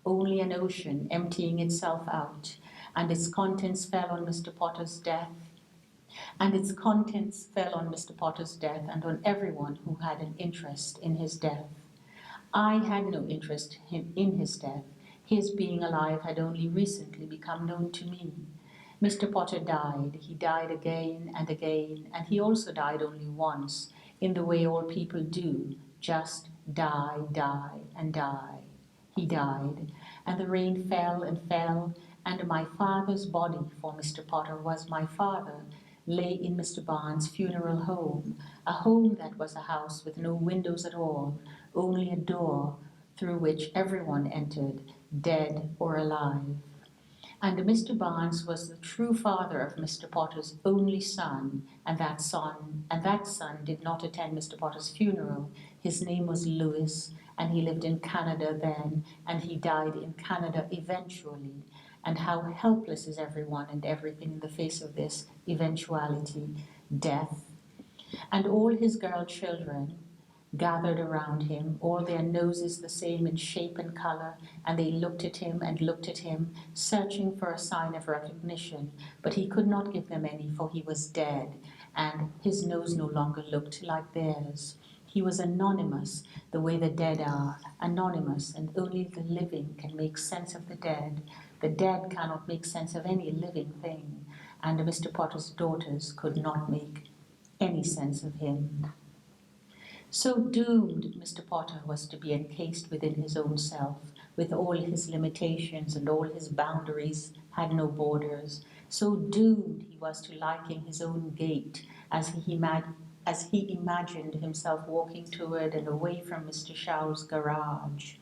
only an ocean emptying itself out, and its contents fell on Mr. Potter's death. And its contents fell on Mr. Potter's death and on everyone who had an interest in his death. I had no interest in his death. His being alive had only recently become known to me. Mr. Potter died. He died again, and he also died only once, in the way all people do, just die, and die. He died, and the rain fell, and my father's body, for Mr. Potter was my father, lay in Mr. Barnes' funeral home, a home that was a house with no windows at all, only a door through which everyone entered, dead or alive. And Mr. Barnes was the true father of Mr. Potter's only son, and that son did not attend Mr. Potter's funeral. His name was Louis, and he lived in Canada then, and he died in Canada eventually. And how helpless is everyone and everything in the face of this eventuality, death. And all his girl children gathered around him, all their noses the same in shape and color, and they looked at him, searching for a sign of recognition, but he could not give them any, for he was dead, and his nose no longer looked like theirs. He was anonymous, the way the dead are, anonymous, and only the living can make sense of the dead. The dead cannot make sense of any living thing, and Mr. Potter's daughters could not make any sense of him. So doomed Mr. Potter was to be encased within his own self, with all his limitations and all his boundaries had no borders. So doomed he was to liking his own gait as he imagined himself walking toward and away from Mr. Shaul's garage.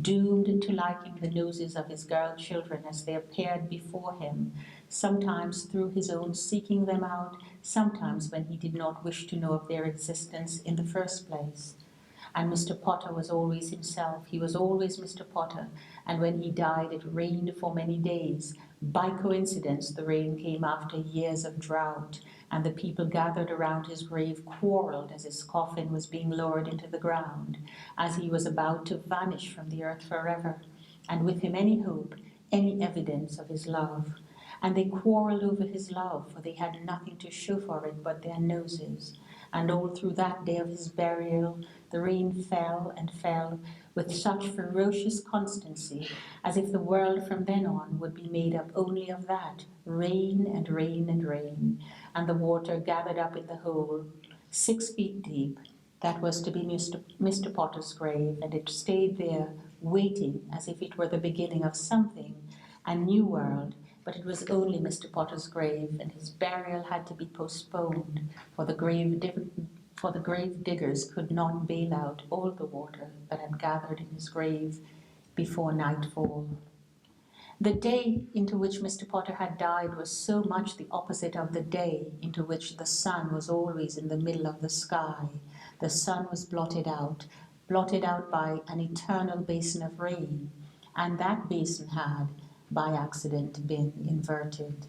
Doomed to liking the noses of his girl children as they appeared before him, sometimes through his own seeking them out, sometimes when he did not wish to know of their existence in the first place. And Mr. Potter was always himself. He was always Mr. Potter, and when he died it rained for many days. By coincidence, the rain came after years of drought, and the people gathered around his grave quarreled as his coffin was being lowered into the ground, as he was about to vanish from the earth forever, and with him any hope, any evidence of his love. And they quarreled over his love, for they had nothing to show for it but their noses. And all through that day of his burial, the rain fell and fell, with such ferocious constancy as if the world from then on would be made up only of that, rain and rain and rain, and the water gathered up in the hole, 6 feet deep. That was to be Mr. Potter's grave, and it stayed there, waiting as if it were the beginning of something, a new world, but it was only Mr. Potter's grave, and his burial had to be postponed, for the grave diggers could not bail out all the water that had gathered in his grave before nightfall. The day into which Mr. Potter had died was so much the opposite of the day into which the sun was always in the middle of the sky. The sun was blotted out by an eternal basin of rain, and that basin had, by accident, been inverted.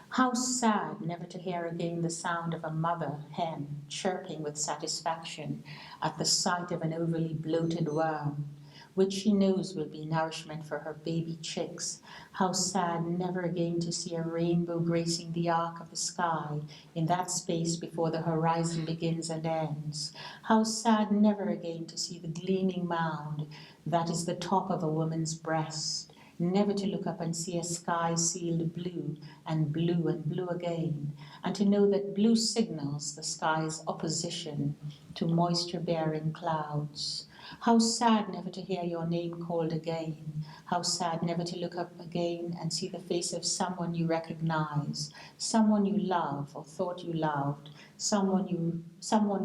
How sad never to hear again the sound of a mother hen chirping with satisfaction at the sight of an overly bloated worm, which she knows will be nourishment for her baby chicks. How sad never again to see a rainbow gracing the arc of the sky in that space before the horizon begins and ends. How sad never again to see the gleaming mound that is the top of a woman's breast. Never to look up and see a sky sealed blue and blue and blue again, and to know that blue signals the sky's opposition to moisture-bearing clouds. How sad never to hear your name called again. How sad never to look up again and see the face of someone you recognize, someone you love or thought you loved, someone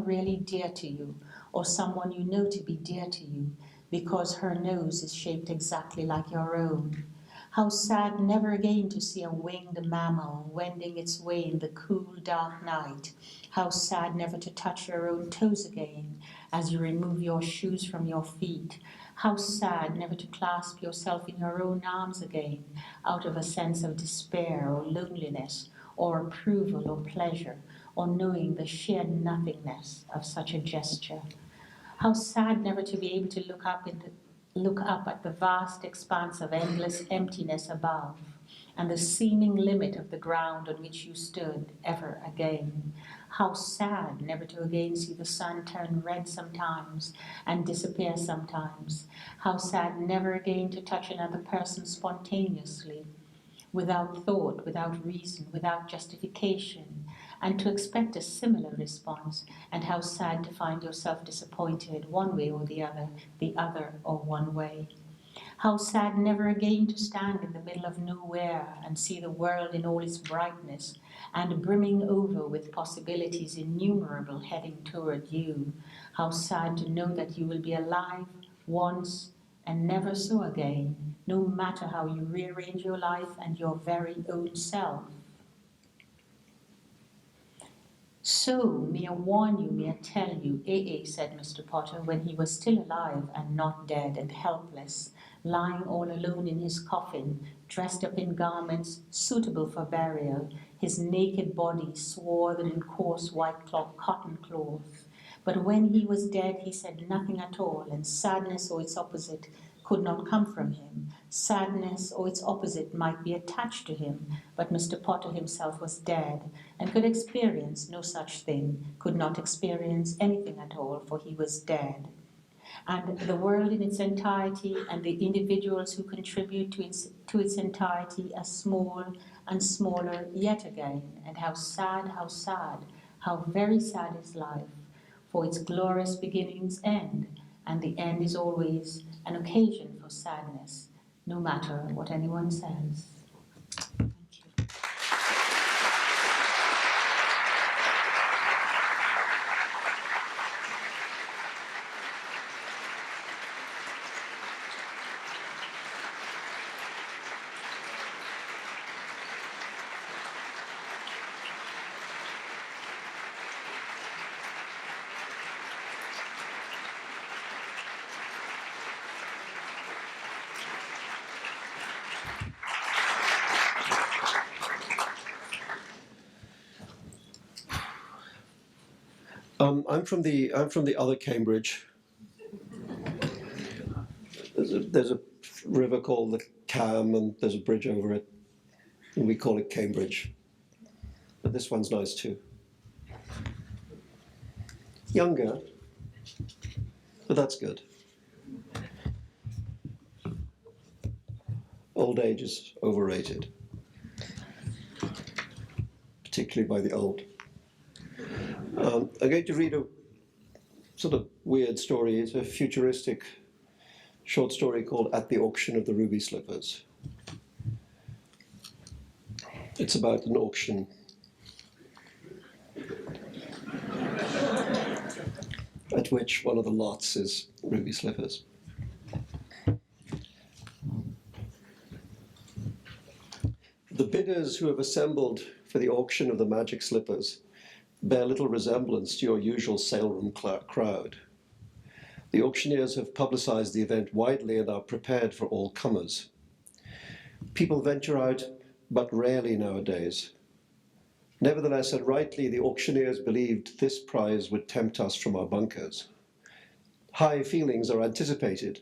really dear to you, or someone you know to be dear to you, because her nose is shaped exactly like your own. How sad never again to see a winged mammal wending its way in the cool, dark night. How sad never to touch your own toes again as you remove your shoes from your feet. How sad never to clasp yourself in your own arms again out of a sense of despair or loneliness or approval or pleasure, or knowing the sheer nothingness of such a gesture. How sad never to be able to look up at the vast expanse of endless emptiness above, and the seeming limit of the ground on which you stood ever again. How sad never to again see the sun turn red sometimes and disappear sometimes. How sad never again to touch another person spontaneously, without thought, without reason, without justification, and to expect a similar response, and how sad to find yourself disappointed one way or the other or one way. How sad never again to stand in the middle of nowhere and see the world in all its brightness and brimming over with possibilities innumerable heading toward you. How sad to know that you will be alive once and never so again, no matter how you rearrange your life and your very own self. So, may I warn you, may I tell you, said Mr. Potter, when he was still alive and not dead and helpless, lying all alone in his coffin, dressed up in garments suitable for burial, his naked body swathed in coarse white cotton cloth. But when he was dead, he said nothing at all, and sadness or its opposite could not come from him. Sadness or its opposite might be attached to him, but Mr. Potter himself was dead and could experience no such thing, could not experience anything at all, for he was dead. And the world in its entirety and the individuals who contribute to its entirety are small and smaller yet again. And how sad, how very sad is life, for its glorious beginnings end, and the end is always an occasion for sadness, no matter what anyone says. Thank you. I'm from the other Cambridge. There's a river called the Cam, and there's a bridge over it, and we call it Cambridge. But this one's nice too. Younger, But that's good. Old age is overrated, particularly by the old. I'm going to read a sort of weird story. It's a futuristic short story called At the Auction of the Ruby Slippers. It's about an auction. At which one of the lots is ruby slippers. The bidders who have assembled for the auction of the magic slippers bear little resemblance to your usual sale room crowd. The auctioneers have publicized the event widely and are prepared for all comers. People venture out but rarely nowadays. Nevertheless, and rightly, the auctioneers believed this prize would tempt us from our bunkers. High feelings are anticipated.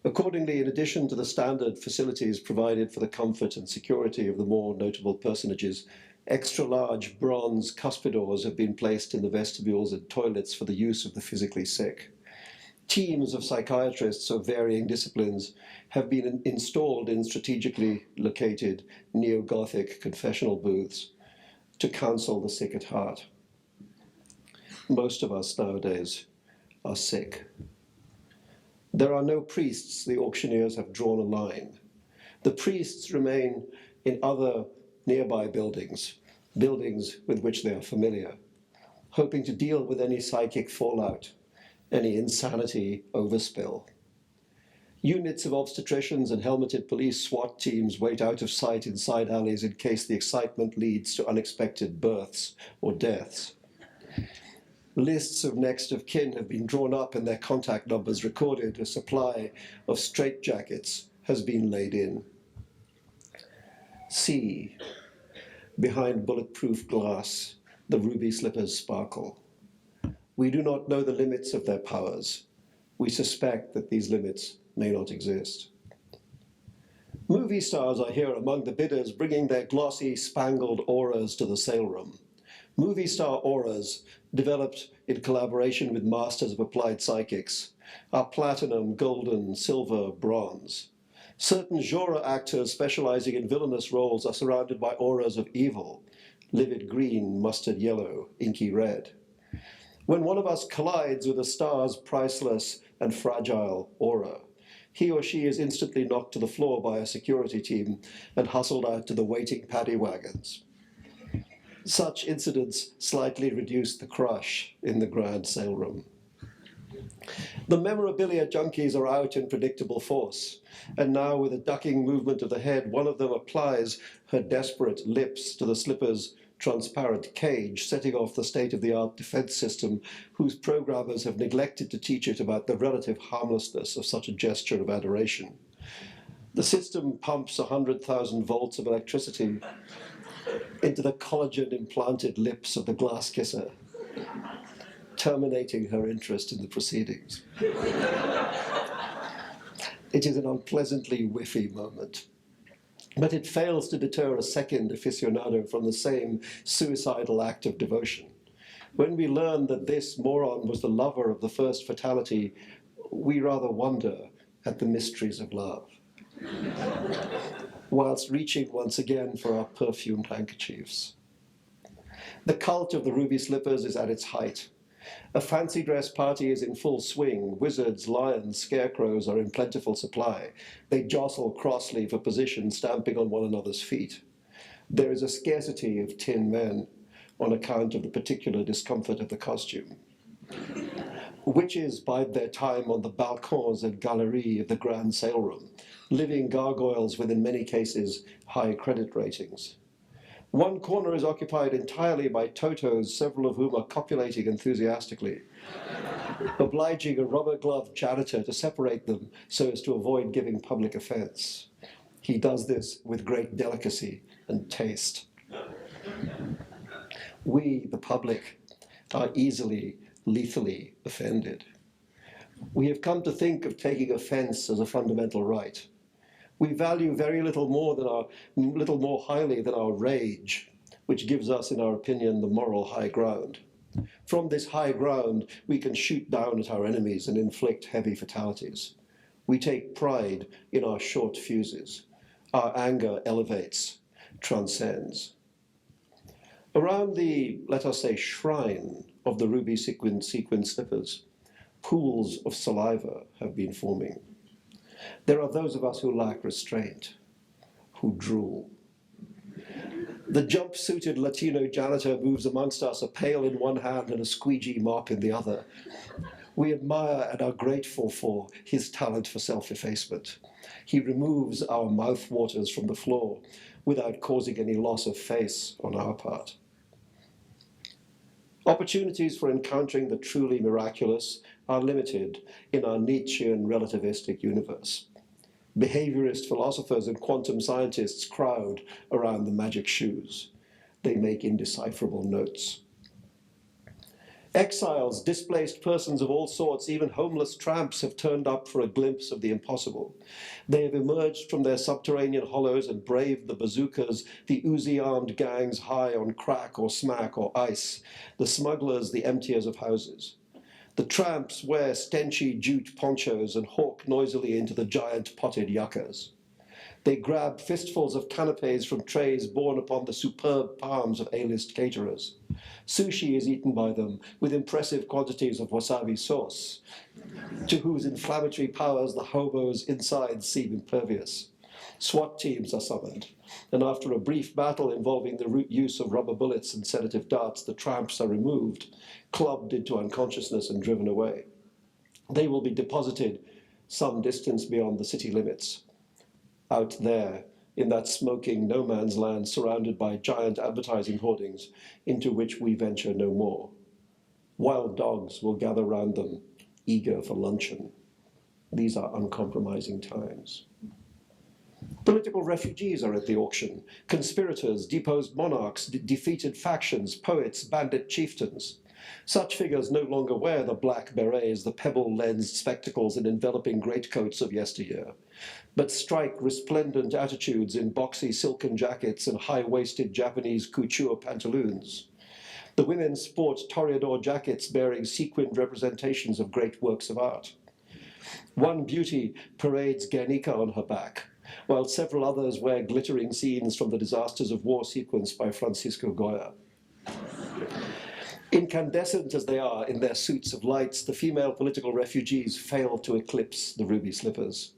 Accordingly, in addition to the standard facilities provided for the comfort and security of the more notable personages, extra-large bronze cuspidors have been placed in the vestibules and toilets for the use of the physically sick. Teams of psychiatrists of varying disciplines have been installed in strategically located neo-Gothic confessional booths to counsel the sick at heart. Most of us nowadays are sick. There are no priests. The auctioneers have drawn a line. The priests remain in other nearby buildings with which they are familiar, hoping to deal with any psychic fallout, any insanity overspill. Units of obstetricians and helmeted police SWAT teams wait out of sight in side alleys in case the excitement leads to unexpected births or deaths. Lists of next of kin have been drawn up and their contact numbers recorded. A supply of straitjackets has been laid in. See, behind bulletproof glass, the ruby slippers sparkle. We do not know the limits of their powers. We suspect that these limits may not exist. Movie stars are here among the bidders, bringing their glossy, spangled auras to the sale room. Movie star auras, developed in collaboration with masters of applied psychics, are platinum, golden, silver, bronze. Certain genre actors specializing in villainous roles are surrounded by auras of evil, livid green, mustard yellow, inky red. When one of us collides with a star's priceless and fragile aura, he or she is instantly knocked to the floor by a security team and hustled out to the waiting paddy wagons. Such incidents slightly reduce the crush in the grand sale room. The memorabilia junkies are out in predictable force, and now with a ducking movement of the head, one of them applies her desperate lips to the slipper's transparent cage, setting off the state-of-the-art defense system whose programmers have neglected to teach it about the relative harmlessness of such a gesture of adoration. The system pumps 100,000 volts of electricity into the collagen-implanted lips of the glass kisser, terminating her interest in the proceedings. It is an unpleasantly whiffy moment, but it fails to deter a second aficionado from the same suicidal act of devotion. When we learn that this moron was the lover of the first fatality, we rather wonder at the mysteries of love, whilst reaching once again for our perfumed handkerchiefs. The cult of the ruby slippers is at its height. A fancy dress party is in full swing. Wizards, lions, scarecrows are in plentiful supply. They jostle crossly for position, stamping on one another's feet. There is a scarcity of tin men on account of the particular discomfort of the costume. Witches bide their time on the balcons and galeries of the grand sale room, living gargoyles with, in many cases, high credit ratings. One corner is occupied entirely by totos, several of whom are copulating enthusiastically, obliging a rubber-gloved janitor to separate them so as to avoid giving public offense. He does this with great delicacy and taste. We, the public, are easily, lethally offended. We have come to think of taking offense as a fundamental right. We value very little more highly than our rage, which gives us, in our opinion, the moral high ground. From this high ground, we can shoot down at our enemies and inflict heavy fatalities. We take pride in our short fuses. Our anger elevates, transcends. Around the, let us say, shrine of the ruby sequin slippers, pools of saliva have been forming. There are those of us who lack restraint, who drool. The jump-suited Latino janitor moves amongst us, a pail in one hand and a squeegee mop in the other. We admire and are grateful for his talent for self-effacement. He removes our mouth waters from the floor without causing any loss of face on our part. Opportunities for encountering the truly miraculous are limited in our Nietzschean relativistic universe. Behaviorist philosophers and quantum scientists crowd around the magic shoes. They make indecipherable notes. Exiles, displaced persons of all sorts, even homeless tramps have turned up for a glimpse of the impossible. They have emerged from their subterranean hollows and braved the bazookas, the Uzi-armed gangs high on crack or smack or ice, the smugglers, the emptiers of houses. The tramps wear stenchy jute ponchos and hawk noisily into the giant potted yuccas. They grab fistfuls of canapes from trays borne upon the superb palms of A-list caterers. Sushi is eaten by them with impressive quantities of wasabi sauce, to whose inflammatory powers the hobos' insides seem impervious. SWAT teams are summoned, and after a brief battle involving the use of rubber bullets and sedative darts, the tramps are removed, clubbed into unconsciousness and driven away. They will be deposited some distance beyond the city limits, out there in that smoking no man's land surrounded by giant advertising hoardings into which we venture no more. Wild dogs will gather round them, eager for luncheon. These are uncompromising times. Political refugees are at the auction. Conspirators, deposed monarchs, defeated factions, poets, bandit chieftains. Such figures no longer wear the black berets, the pebble-lensed spectacles and enveloping greatcoats of yesteryear, but strike resplendent attitudes in boxy silken jackets and high-waisted Japanese couture pantaloons. The women sport toreador jackets bearing sequined representations of great works of art. One beauty parades Guernica on her back, while several others wear glittering scenes from the Disasters of War sequence by Francisco Goya. Incandescent as they are in their suits of lights, the female political refugees fail to eclipse the ruby slippers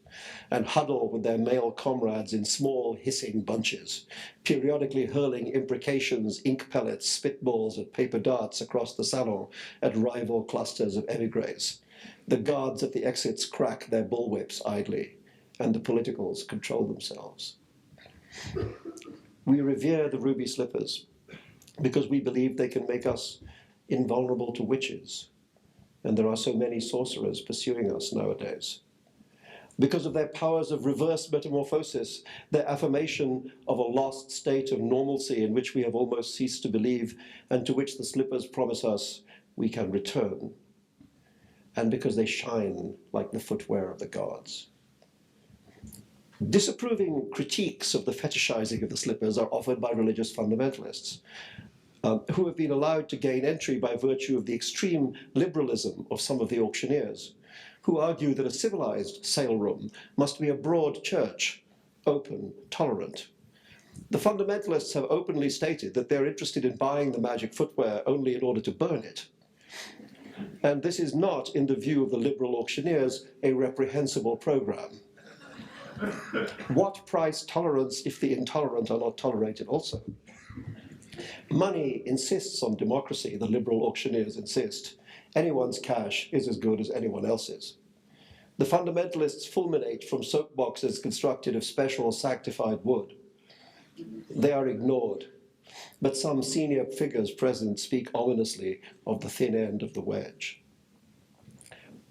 and huddle with their male comrades in small, hissing bunches, periodically hurling imprecations, ink pellets, spitballs, and paper darts across the salon at rival clusters of émigrés. The guards at the exits crack their bullwhips idly, and the politicals control themselves. We revere the ruby slippers because we believe they can make us invulnerable to witches, and there are so many sorcerers pursuing us nowadays. Because of their powers of reverse metamorphosis, their affirmation of a lost state of normalcy in which we have almost ceased to believe, and to which the slippers promise us we can return, and because they shine like the footwear of the gods. Disapproving critiques of the fetishizing of the slippers are offered by religious fundamentalists, who have been allowed to gain entry by virtue of the extreme liberalism of some of the auctioneers, who argue that a civilized sale room must be a broad church, open, tolerant. The fundamentalists have openly stated that they're interested in buying the magic footwear only in order to burn it. And this is not, in the view of the liberal auctioneers, a reprehensible program. What price tolerance if the intolerant are not tolerated also? Money insists on democracy, the liberal auctioneers insist. Anyone's cash is as good as anyone else's. The fundamentalists fulminate from soapboxes constructed of special sanctified wood. They are ignored, but some senior figures present speak ominously of the thin end of the wedge.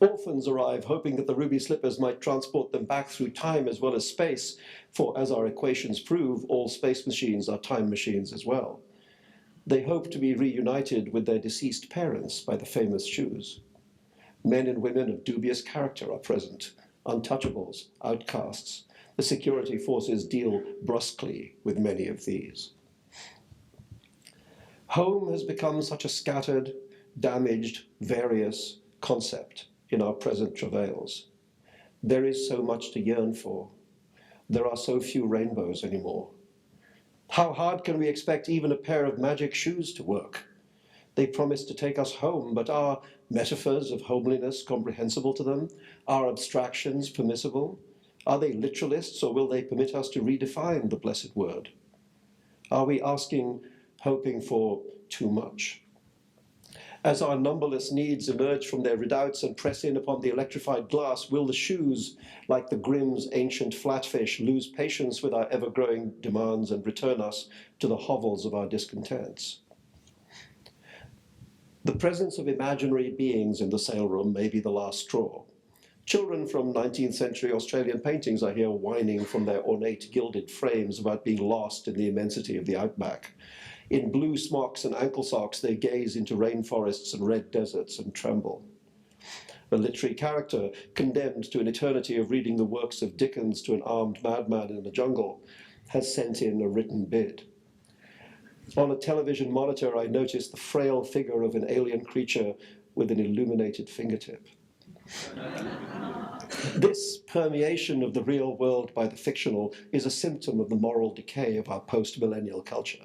Orphans arrive hoping that the ruby slippers might transport them back through time as well as space, for as our equations prove, all space machines are time machines as well. They hope to be reunited with their deceased parents by the famous shoes. Men and women of dubious character are present, untouchables, outcasts. The security forces deal brusquely with many of these. Home has become such a scattered, damaged, various concept in our present travails. There is so much to yearn for. There are so few rainbows anymore. How hard can we expect even a pair of magic shoes to work? They promise to take us home, but are metaphors of homeliness comprehensible to them? Are abstractions permissible? Are they literalists, or will they permit us to redefine the blessed word? Are we asking, hoping for too much? As our numberless needs emerge from their redoubts and press in upon the electrified glass, will the shoes, like the Grimm's ancient flatfish, lose patience with our ever-growing demands and return us to the hovels of our discontents? The presence of imaginary beings in the sale room may be the last straw. Children from 19th century Australian paintings I hear whining from their ornate gilded frames about being lost in the immensity of the outback. In blue smocks and ankle socks, they gaze into rainforests and red deserts and tremble. A literary character condemned to an eternity of reading the works of Dickens to an armed madman in the jungle has sent in a written bid. On a television monitor, I noticed the frail figure of an alien creature with an illuminated fingertip. This permeation of the real world by the fictional is a symptom of the moral decay of our post-millennial culture.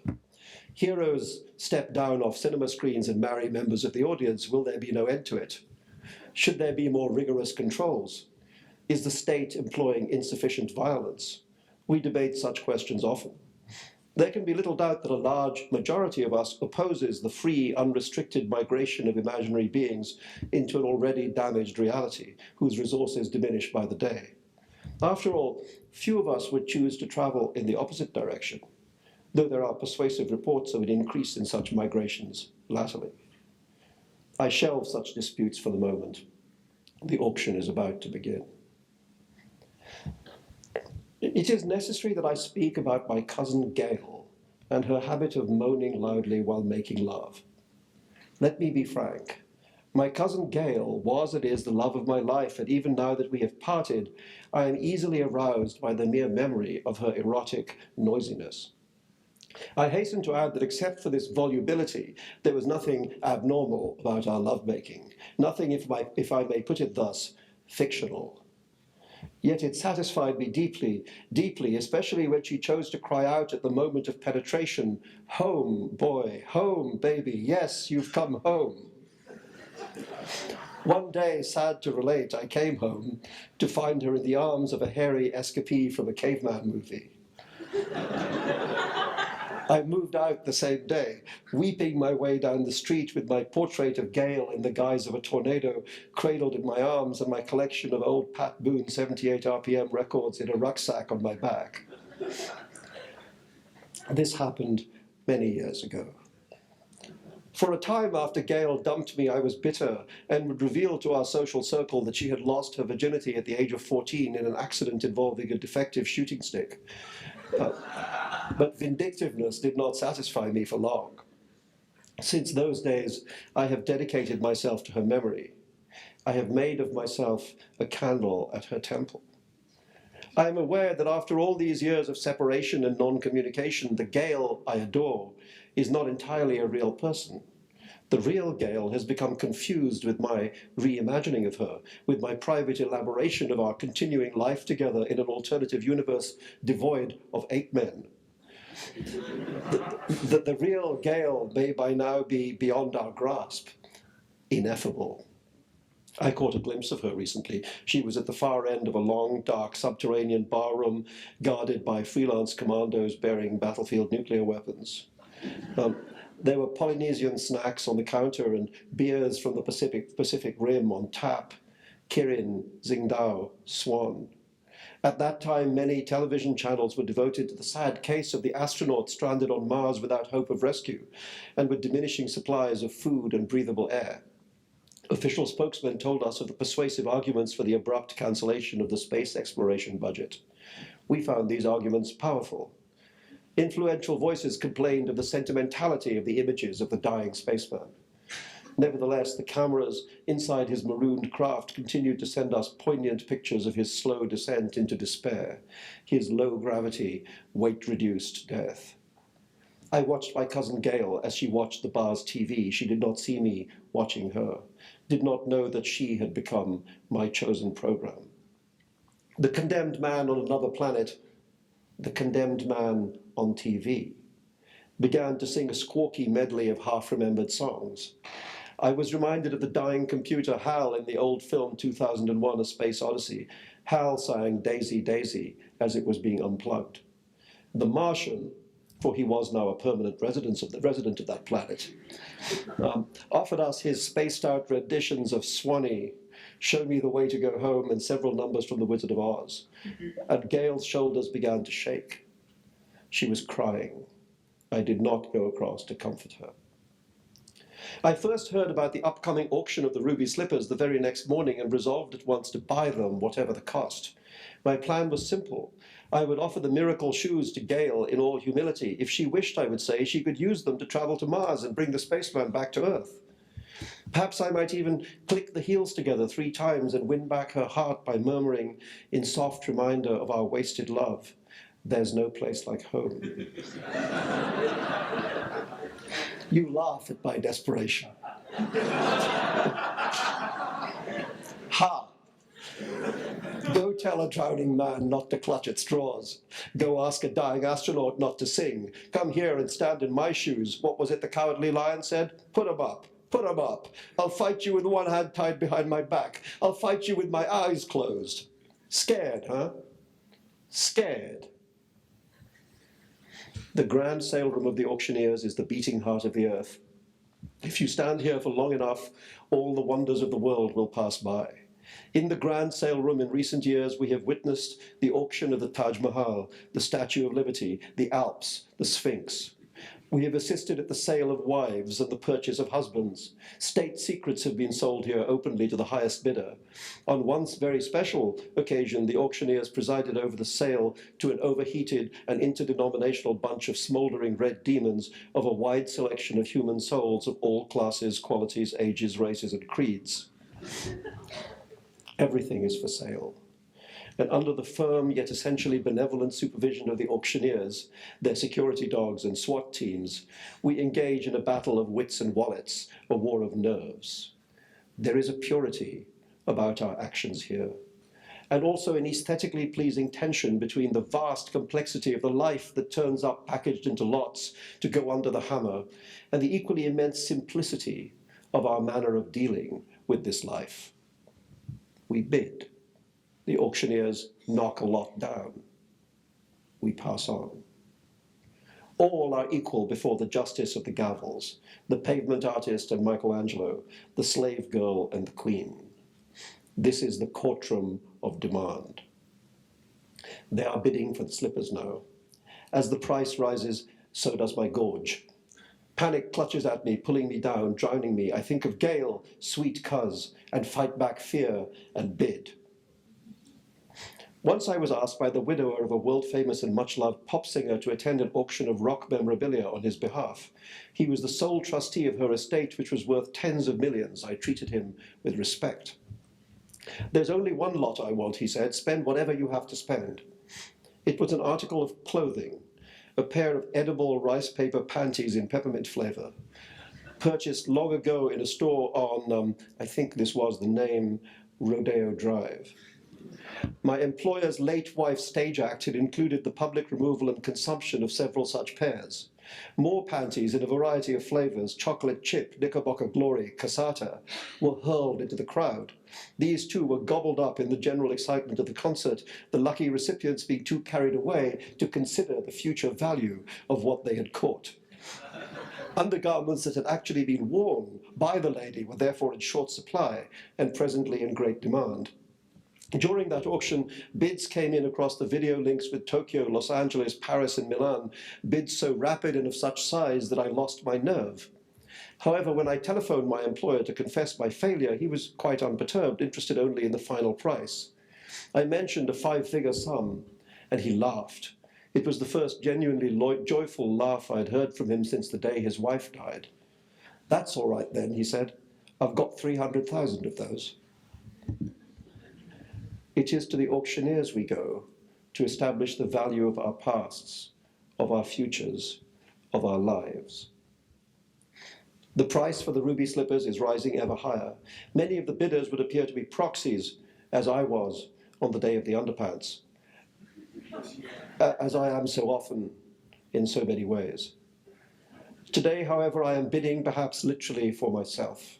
Heroes step down off cinema screens and marry members of the audience. Will there be no end to it? Should there be more rigorous controls? Is the state employing insufficient violence? We debate such questions often. There can be little doubt that a large majority of us opposes the free, unrestricted migration of imaginary beings into an already damaged reality, whose resources diminish by the day. After all, few of us would choose to travel in the opposite direction, though there are persuasive reports of an increase in such migrations latterly. I shelve such disputes for the moment. The auction is about to begin. It is necessary that I speak about my cousin Gail and her habit of moaning loudly while making love. Let me be frank. My cousin Gail was and is the love of my life, and even now that we have parted, I am easily aroused by the mere memory of her erotic noisiness. I hasten to add that except for this volubility, there was nothing abnormal about our lovemaking, nothing, if I may put it thus, fictional. Yet it satisfied me deeply, deeply, especially when she chose to cry out at the moment of penetration, "Home, boy, home, baby, yes, you've come home." One day, sad to relate, I came home to find her in the arms of a hairy escapee from a caveman movie. I moved out the same day, weeping my way down the street with my portrait of Gail in the guise of a tornado cradled in my arms and my collection of old Pat Boone 78 RPM records in a rucksack on my back. This happened many years ago. For a time after Gail dumped me, I was bitter and would reveal to our social circle that she had lost her virginity at the age of 14 in an accident involving a defective shooting stick. But vindictiveness did not satisfy me for long. Since those days, I have dedicated myself to her memory. I have made of myself a candle at her temple. I am aware that after all these years of separation and non-communication, the Gail I adore is not entirely a real person. The real Gail has become confused with my reimagining of her, with my private elaboration of our continuing life together in an alternative universe devoid of ape men. The real Gail may by now be beyond our grasp, ineffable. I caught a glimpse of her recently. She was at the far end of a long, dark, subterranean barroom guarded by freelance commandos bearing battlefield nuclear weapons. There were Polynesian snacks on the counter and beers from the Pacific Rim on tap, Kirin, Tsingtao, Swan. At that time, many television channels were devoted to the sad case of the astronauts stranded on Mars without hope of rescue, and with diminishing supplies of food and breathable air. Official spokesmen told us of the persuasive arguments for the abrupt cancellation of the space exploration budget. We found these arguments powerful. Influential voices complained of the sentimentality of the images of the dying spaceman. Nevertheless, the cameras inside his marooned craft continued to send us poignant pictures of his slow descent into despair, his low-gravity, weight-reduced death. I watched my cousin Gail as she watched the bar's TV. She did not see me watching her, did not know that she had become my chosen program. The condemned man on another planet, the condemned man on TV, began to sing a squawky medley of half-remembered songs. I was reminded of the dying computer Hal in the old film 2001: A Space Odyssey. Hal sang Daisy, Daisy as it was being unplugged. The Martian, for he was now a permanent resident of that planet, offered us his spaced-out renditions of Swanee, Show Me the Way to Go Home, and several numbers from The Wizard of Oz. And Gail's shoulders began to shake. She was crying. I did not go across to comfort her. I first heard about the upcoming auction of the ruby slippers the very next morning and resolved at once to buy them, whatever the cost. My plan was simple. I would offer the miracle shoes to Gail in all humility. If she wished, I would say, she could use them to travel to Mars and bring the spaceman back to Earth. Perhaps I might even click the heels together 3 times and win back her heart by murmuring, in soft reminder of our wasted love, "There's no place like home." You laugh at my desperation. Ha! Go tell a drowning man not to clutch at straws. Go ask a dying astronaut not to sing. Come here and stand in my shoes. What was it the Cowardly Lion said? Put 'em up. Put 'em up. I'll fight you with one hand tied behind my back. I'll fight you with my eyes closed. Scared, huh? Scared. The grand sale room of the auctioneers is the beating heart of the earth. If you stand here for long enough, all the wonders of the world will pass by. In the grand sale room in recent years, we have witnessed the auction of the Taj Mahal, the Statue of Liberty, the Alps, the Sphinx. We have assisted at the sale of wives and the purchase of husbands. State secrets have been sold here openly to the highest bidder. On one very special occasion, the auctioneers presided over the sale to an overheated and interdenominational bunch of smoldering red demons of a wide selection of human souls of all classes, qualities, ages, races, and creeds. Everything is for sale. And under the firm yet essentially benevolent supervision of the auctioneers, their security dogs and SWAT teams, we engage in a battle of wits and wallets, a war of nerves. There is a purity about our actions here, and also an aesthetically pleasing tension between the vast complexity of the life that turns up packaged into lots to go under the hammer, and the equally immense simplicity of our manner of dealing with this life. We bid. The auctioneers knock a lot down. We pass on. All are equal before the justice of the gavels, the pavement artist and Michelangelo, the slave girl and the queen. This is the courtroom of demand. They are bidding for the slippers now. As the price rises, so does my gorge. Panic clutches at me, pulling me down, drowning me. I think of Gail, sweet cuz, and fight back fear and bid. Once I was asked by the widower of a world-famous and much-loved pop singer to attend an auction of rock memorabilia on his behalf. He was the sole trustee of her estate, which was worth tens of millions. I treated him with respect. "There's only one lot I want," he said. "Spend whatever you have to spend." It was an article of clothing, a pair of edible rice paper panties in peppermint flavor, purchased long ago in a store on, I think this was the name, Rodeo Drive. My employer's late wife's stage act had included the public removal and consumption of several such pairs. More panties in a variety of flavors, chocolate chip, Knickerbocker Glory, Cassata, were hurled into the crowd. These too were gobbled up in the general excitement of the concert, the lucky recipients being too carried away to consider the future value of what they had caught. Undergarments that had actually been worn by the lady were therefore in short supply and presently in great demand. During that auction, bids came in across the video links with Tokyo, Los Angeles, Paris, and Milan, bids so rapid and of such size that I lost my nerve. However, when I telephoned my employer to confess my failure, he was quite unperturbed, interested only in the final price. I mentioned a 5-figure sum, and he laughed. It was the first genuinely joyful laugh I'd heard from him since the day his wife died. "That's all right then," he said. "I've got 300,000 of those." It is to the auctioneers we go to establish the value of our pasts, of our futures, of our lives. The price for the ruby slippers is rising ever higher. Many of the bidders would appear to be proxies, as I was on the day of the underpants, as I am so often in so many ways. Today, however, I am bidding perhaps literally for myself.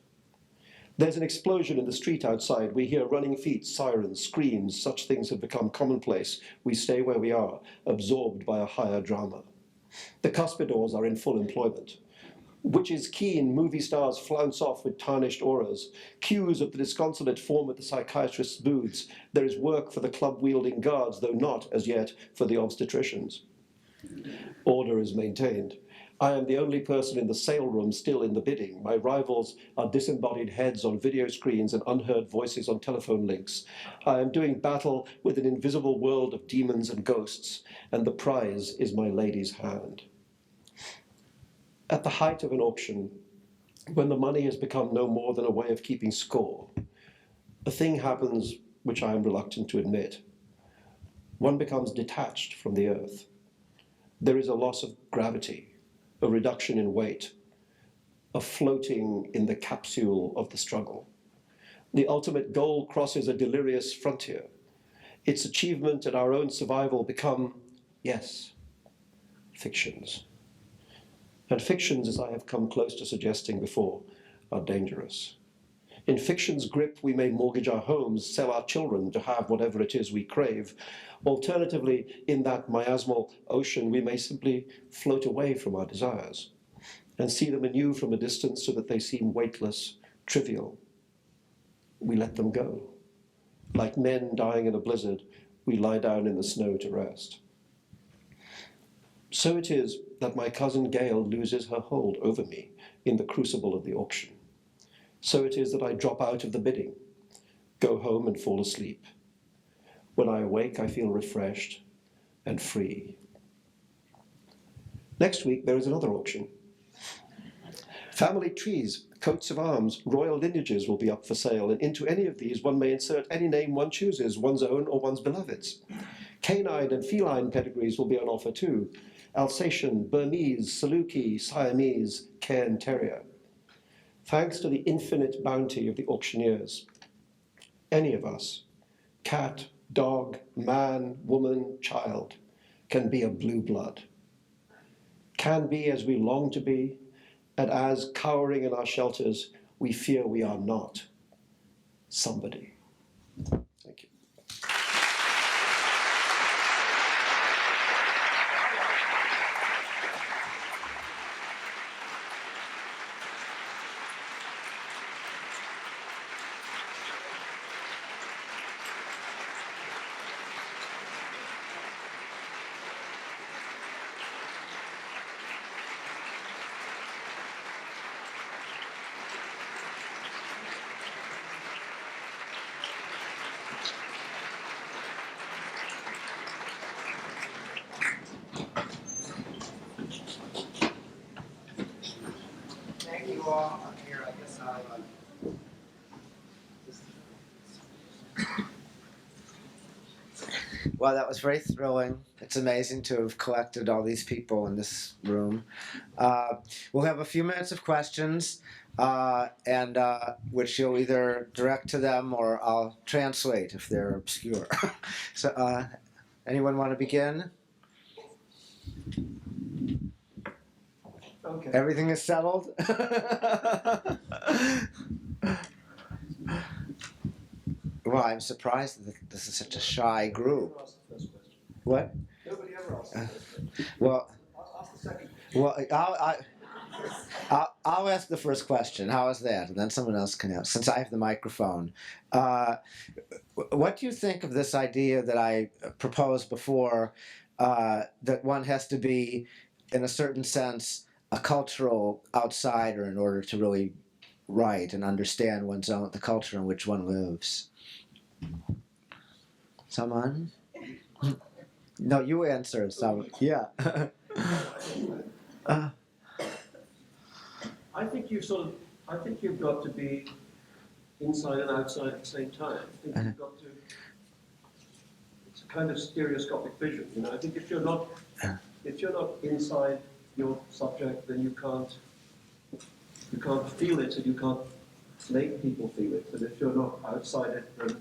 There's an explosion in the street outside. We hear running feet, sirens, screams. Such things have become commonplace. We stay where we are, absorbed by a higher drama. The cuspidors are in full employment. Witches keen, movie stars flounce off with tarnished auras. Queues of the disconsolate form at the psychiatrist's booths. There is work for the club-wielding guards, though not, as yet, for the obstetricians. Order is maintained. I am the only person in the sale room still in the bidding. My rivals are disembodied heads on video screens and unheard voices on telephone links. I am doing battle with an invisible world of demons and ghosts, and the prize is my lady's hand. At the height of an auction, when the money has become no more than a way of keeping score, a thing happens which I am reluctant to admit. One becomes detached from the earth. There is a loss of gravity, a reduction in weight, a floating in the capsule of the struggle. The ultimate goal crosses a delirious frontier. Its achievement and our own survival become, yes, fictions. And fictions, as I have come close to suggesting before, are dangerous. In fiction's grip, we may mortgage our homes, sell our children to have whatever it is we crave. Alternatively, in that miasmal ocean, we may simply float away from our desires and see them anew from a distance so that they seem weightless, trivial. We let them go. Like men dying in a blizzard, we lie down in the snow to rest. So it is that my cousin Gail loses her hold over me in the crucible of the auction. So it is that I drop out of the bidding, go home and fall asleep. When I awake, I feel refreshed and free. Next week, there is another auction. Family trees, coats of arms, royal lineages will be up for sale, and into any of these one may insert any name one chooses, one's own or one's beloved's. Canine and feline pedigrees will be on offer too. Alsatian, Burmese, Saluki, Siamese, Cairn Terrier. Thanks to the infinite bounty of the auctioneers, any of us, cat, dog, man, woman, child, can be a blue blood, can be as we long to be, and as, cowering in our shelters, we fear we are not somebody. Thank you. Thank you all. I'm here. I guess I'll Well, that was very thrilling. It's amazing to have collected all these people in this room. We'll have a few minutes of questions, and which you'll either direct to them or I'll translate if they're obscure. So, anyone want to begin? Okay. Everything is settled? Well, I'm surprised that this is such a shy group. What? Nobody ever asked the first question. Well, I'll ask the second. well, I'll ask the first question. How is that? And then someone else can ask, since I have the microphone. What do you think of this idea that I proposed before, that one has to be, in a certain sense, a cultural outsider in order to really write and understand the culture in which one lives? Someone? No, you answer. So yeah. I think you've got to be inside and outside at the same time. I think you've got to. It's a kind of stereoscopic vision, you know. I think if you're not inside your subject, then you can't feel it, and you can't make people feel it. And if you're not outside it, then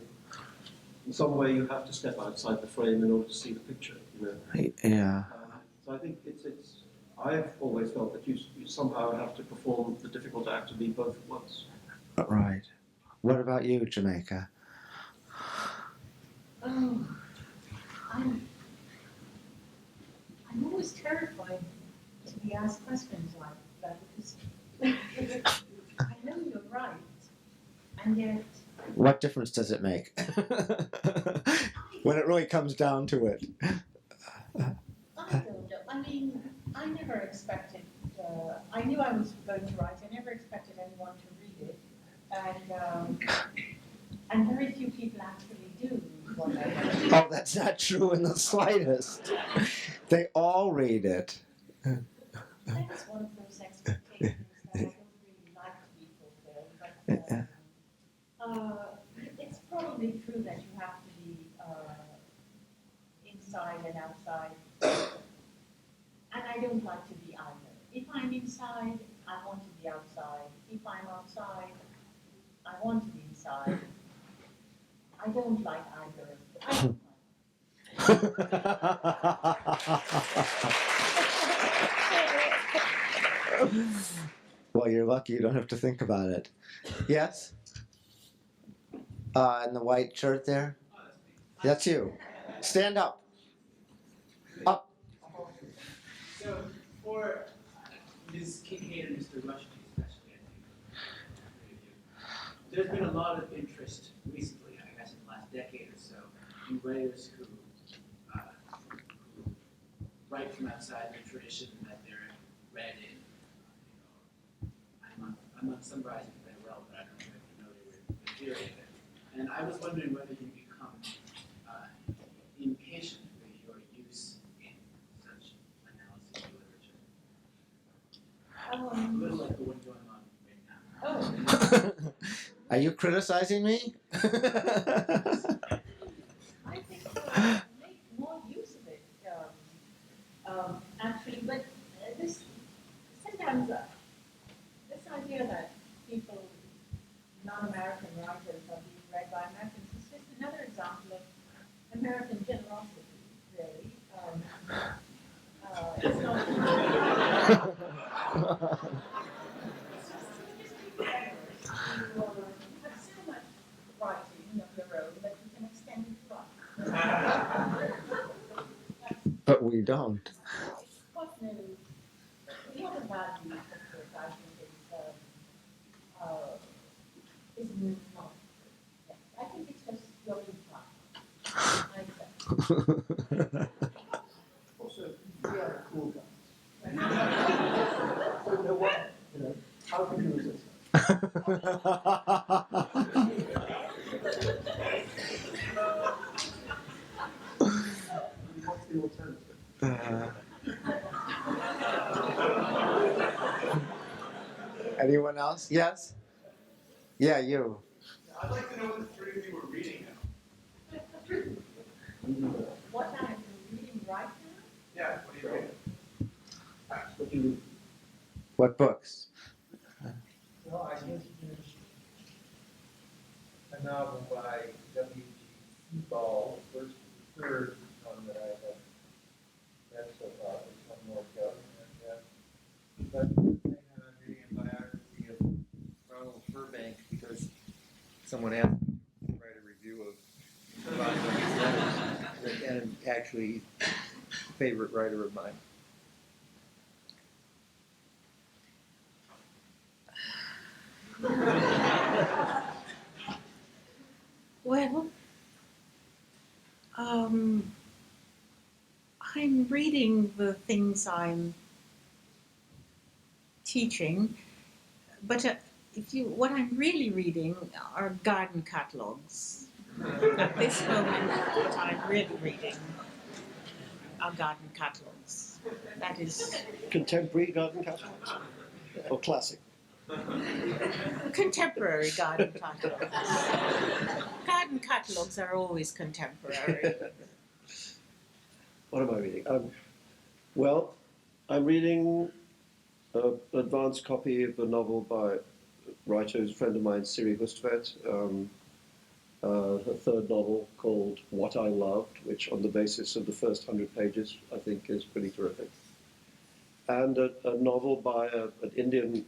in some way you have to step outside the frame in order to see the picture. You know. Yeah. So I think it's. I've always felt that you somehow have to perform the difficult act to be both at once. Right. What about you, Jamaica? Oh, I'm always terrified to be asked questions like that because I know you're right, and yet What difference does it make? When it really comes down to it. I don't know. I mean, I never expected. I knew I was going to write. I never expected anyone to read it, and very few people actually do. What I write. Oh, that's not true in the slightest. They all read it. That is one of those expectations that I don't really like to be fulfilled. But it's probably true that you have to be inside and outside. And I don't like to be either. If I'm inside, I want to be outside. If I'm outside, I want to be inside. I don't like either of them. Well, you're lucky you don't have to think about it. Yes? In the white shirt there? That's you. Stand up. Up. So for Ms. Kincaid and Mr. Rushdie especially, I think, there's been a lot of interest recently, I guess in the last decade or so, in writers who write from outside the tradition that they're read in. I'm not summarizing very well, but I don't know if you're familiar with the theory of it. And I was wondering whether you become impatient with your use in such analysis of literature. A little like the one going on right now. Are you criticizing me? I think make more use of it, actually. But this sometimes this idea that people, non-American writers, are being read by Americans is just another example of American generosity, really. It's not. You have so much writing of your own that you can extend it to But we don't. what new? The other value of this, I think, is not. I think it's just your impact. Also, we are cool guys. So you know what? You know, how can you resist? What's the alternative? Anyone else? Yes? Yeah, you. I'd like to know what the three of you were reading now. What I'm reading right now? Yeah, what are you reading? What do you What books? Well, I just finished a novel by W.G. Ball, third one that I have read so far. There's one more to go. But I'm reading a biography of Ronald Burbank because someone asked me to write a review of Burbank letters, and actually he's a favorite writer of mine. Well, I'm reading the things I'm teaching, but what I'm really reading are garden catalogues. At this moment, what I'm really reading are garden catalogues. That is contemporary garden catalogs or classic? contemporary garden catalogues. Garden catalogues are always contemporary. What am I reading? Well, I'm reading an advanced copy of a novel by a writer who's a friend of mine, Siri Hustvedt, her third novel called What I Loved, which on the basis of the first 100 pages, I think is pretty terrific. And a novel by an Indian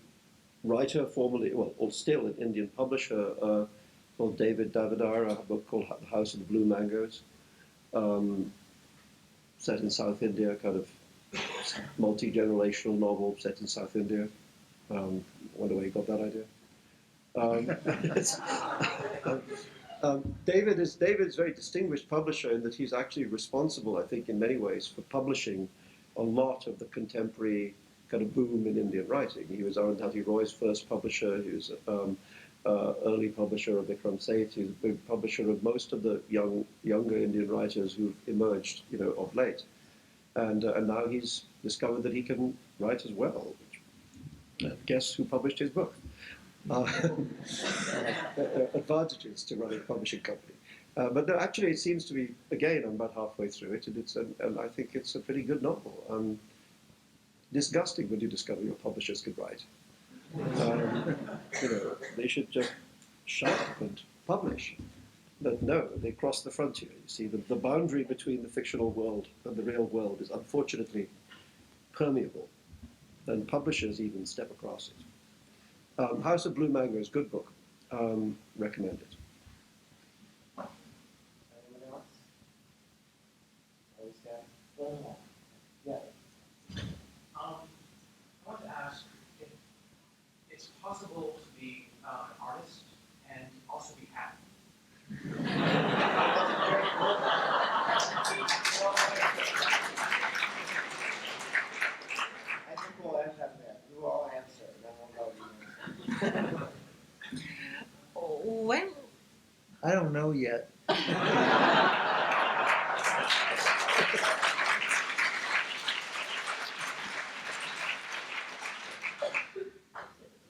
writer, formerly, well, or still an Indian publisher, called David Davidar, a book called The House of the Blue Mangoes, set in South India, kind of multi-generational novel set in South India. Wonder where he got that idea. David's a very distinguished publisher in that he's actually responsible, I think, in many ways, for publishing a lot of the contemporary kind of boom in Indian writing. He was Arundhati Roy's first publisher. He was early publisher of Vikram Seth. He was a big publisher of most of the younger Indian writers who've emerged, of late. And now he's discovered that he can write as well. Guess who published his book? Advantages to running a publishing company. But no, actually, it seems to be, again, I'm about halfway through it, and I think it's a pretty good novel. Disgusting when you discover your publishers could write. They should just shut up and publish. But no, they cross the frontier. You see, the boundary between the fictional world and the real world is unfortunately permeable, and publishers even step across it. House of Blue Mangoes, good book. Recommend it. Anyone else? Always got one more. Yeah. I want to ask if it's possible to be an artist and also be happy. I think we'll end up there. You all answer, then we'll go to you. When I don't know yet.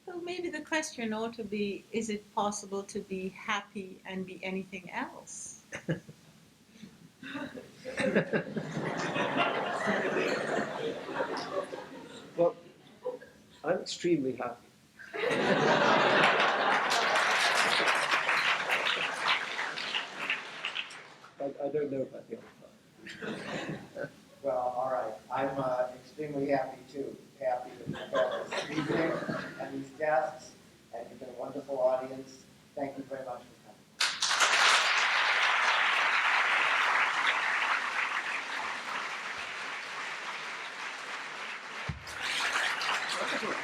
well, maybe the question ought to be: is it possible to be happy and be anything else? Well, I'm extremely happy. I don't know about the other part. Well, all right. I'm extremely happy too. Happy to be part of this evening and these guests, and you've been a wonderful audience. Thank you very much for coming.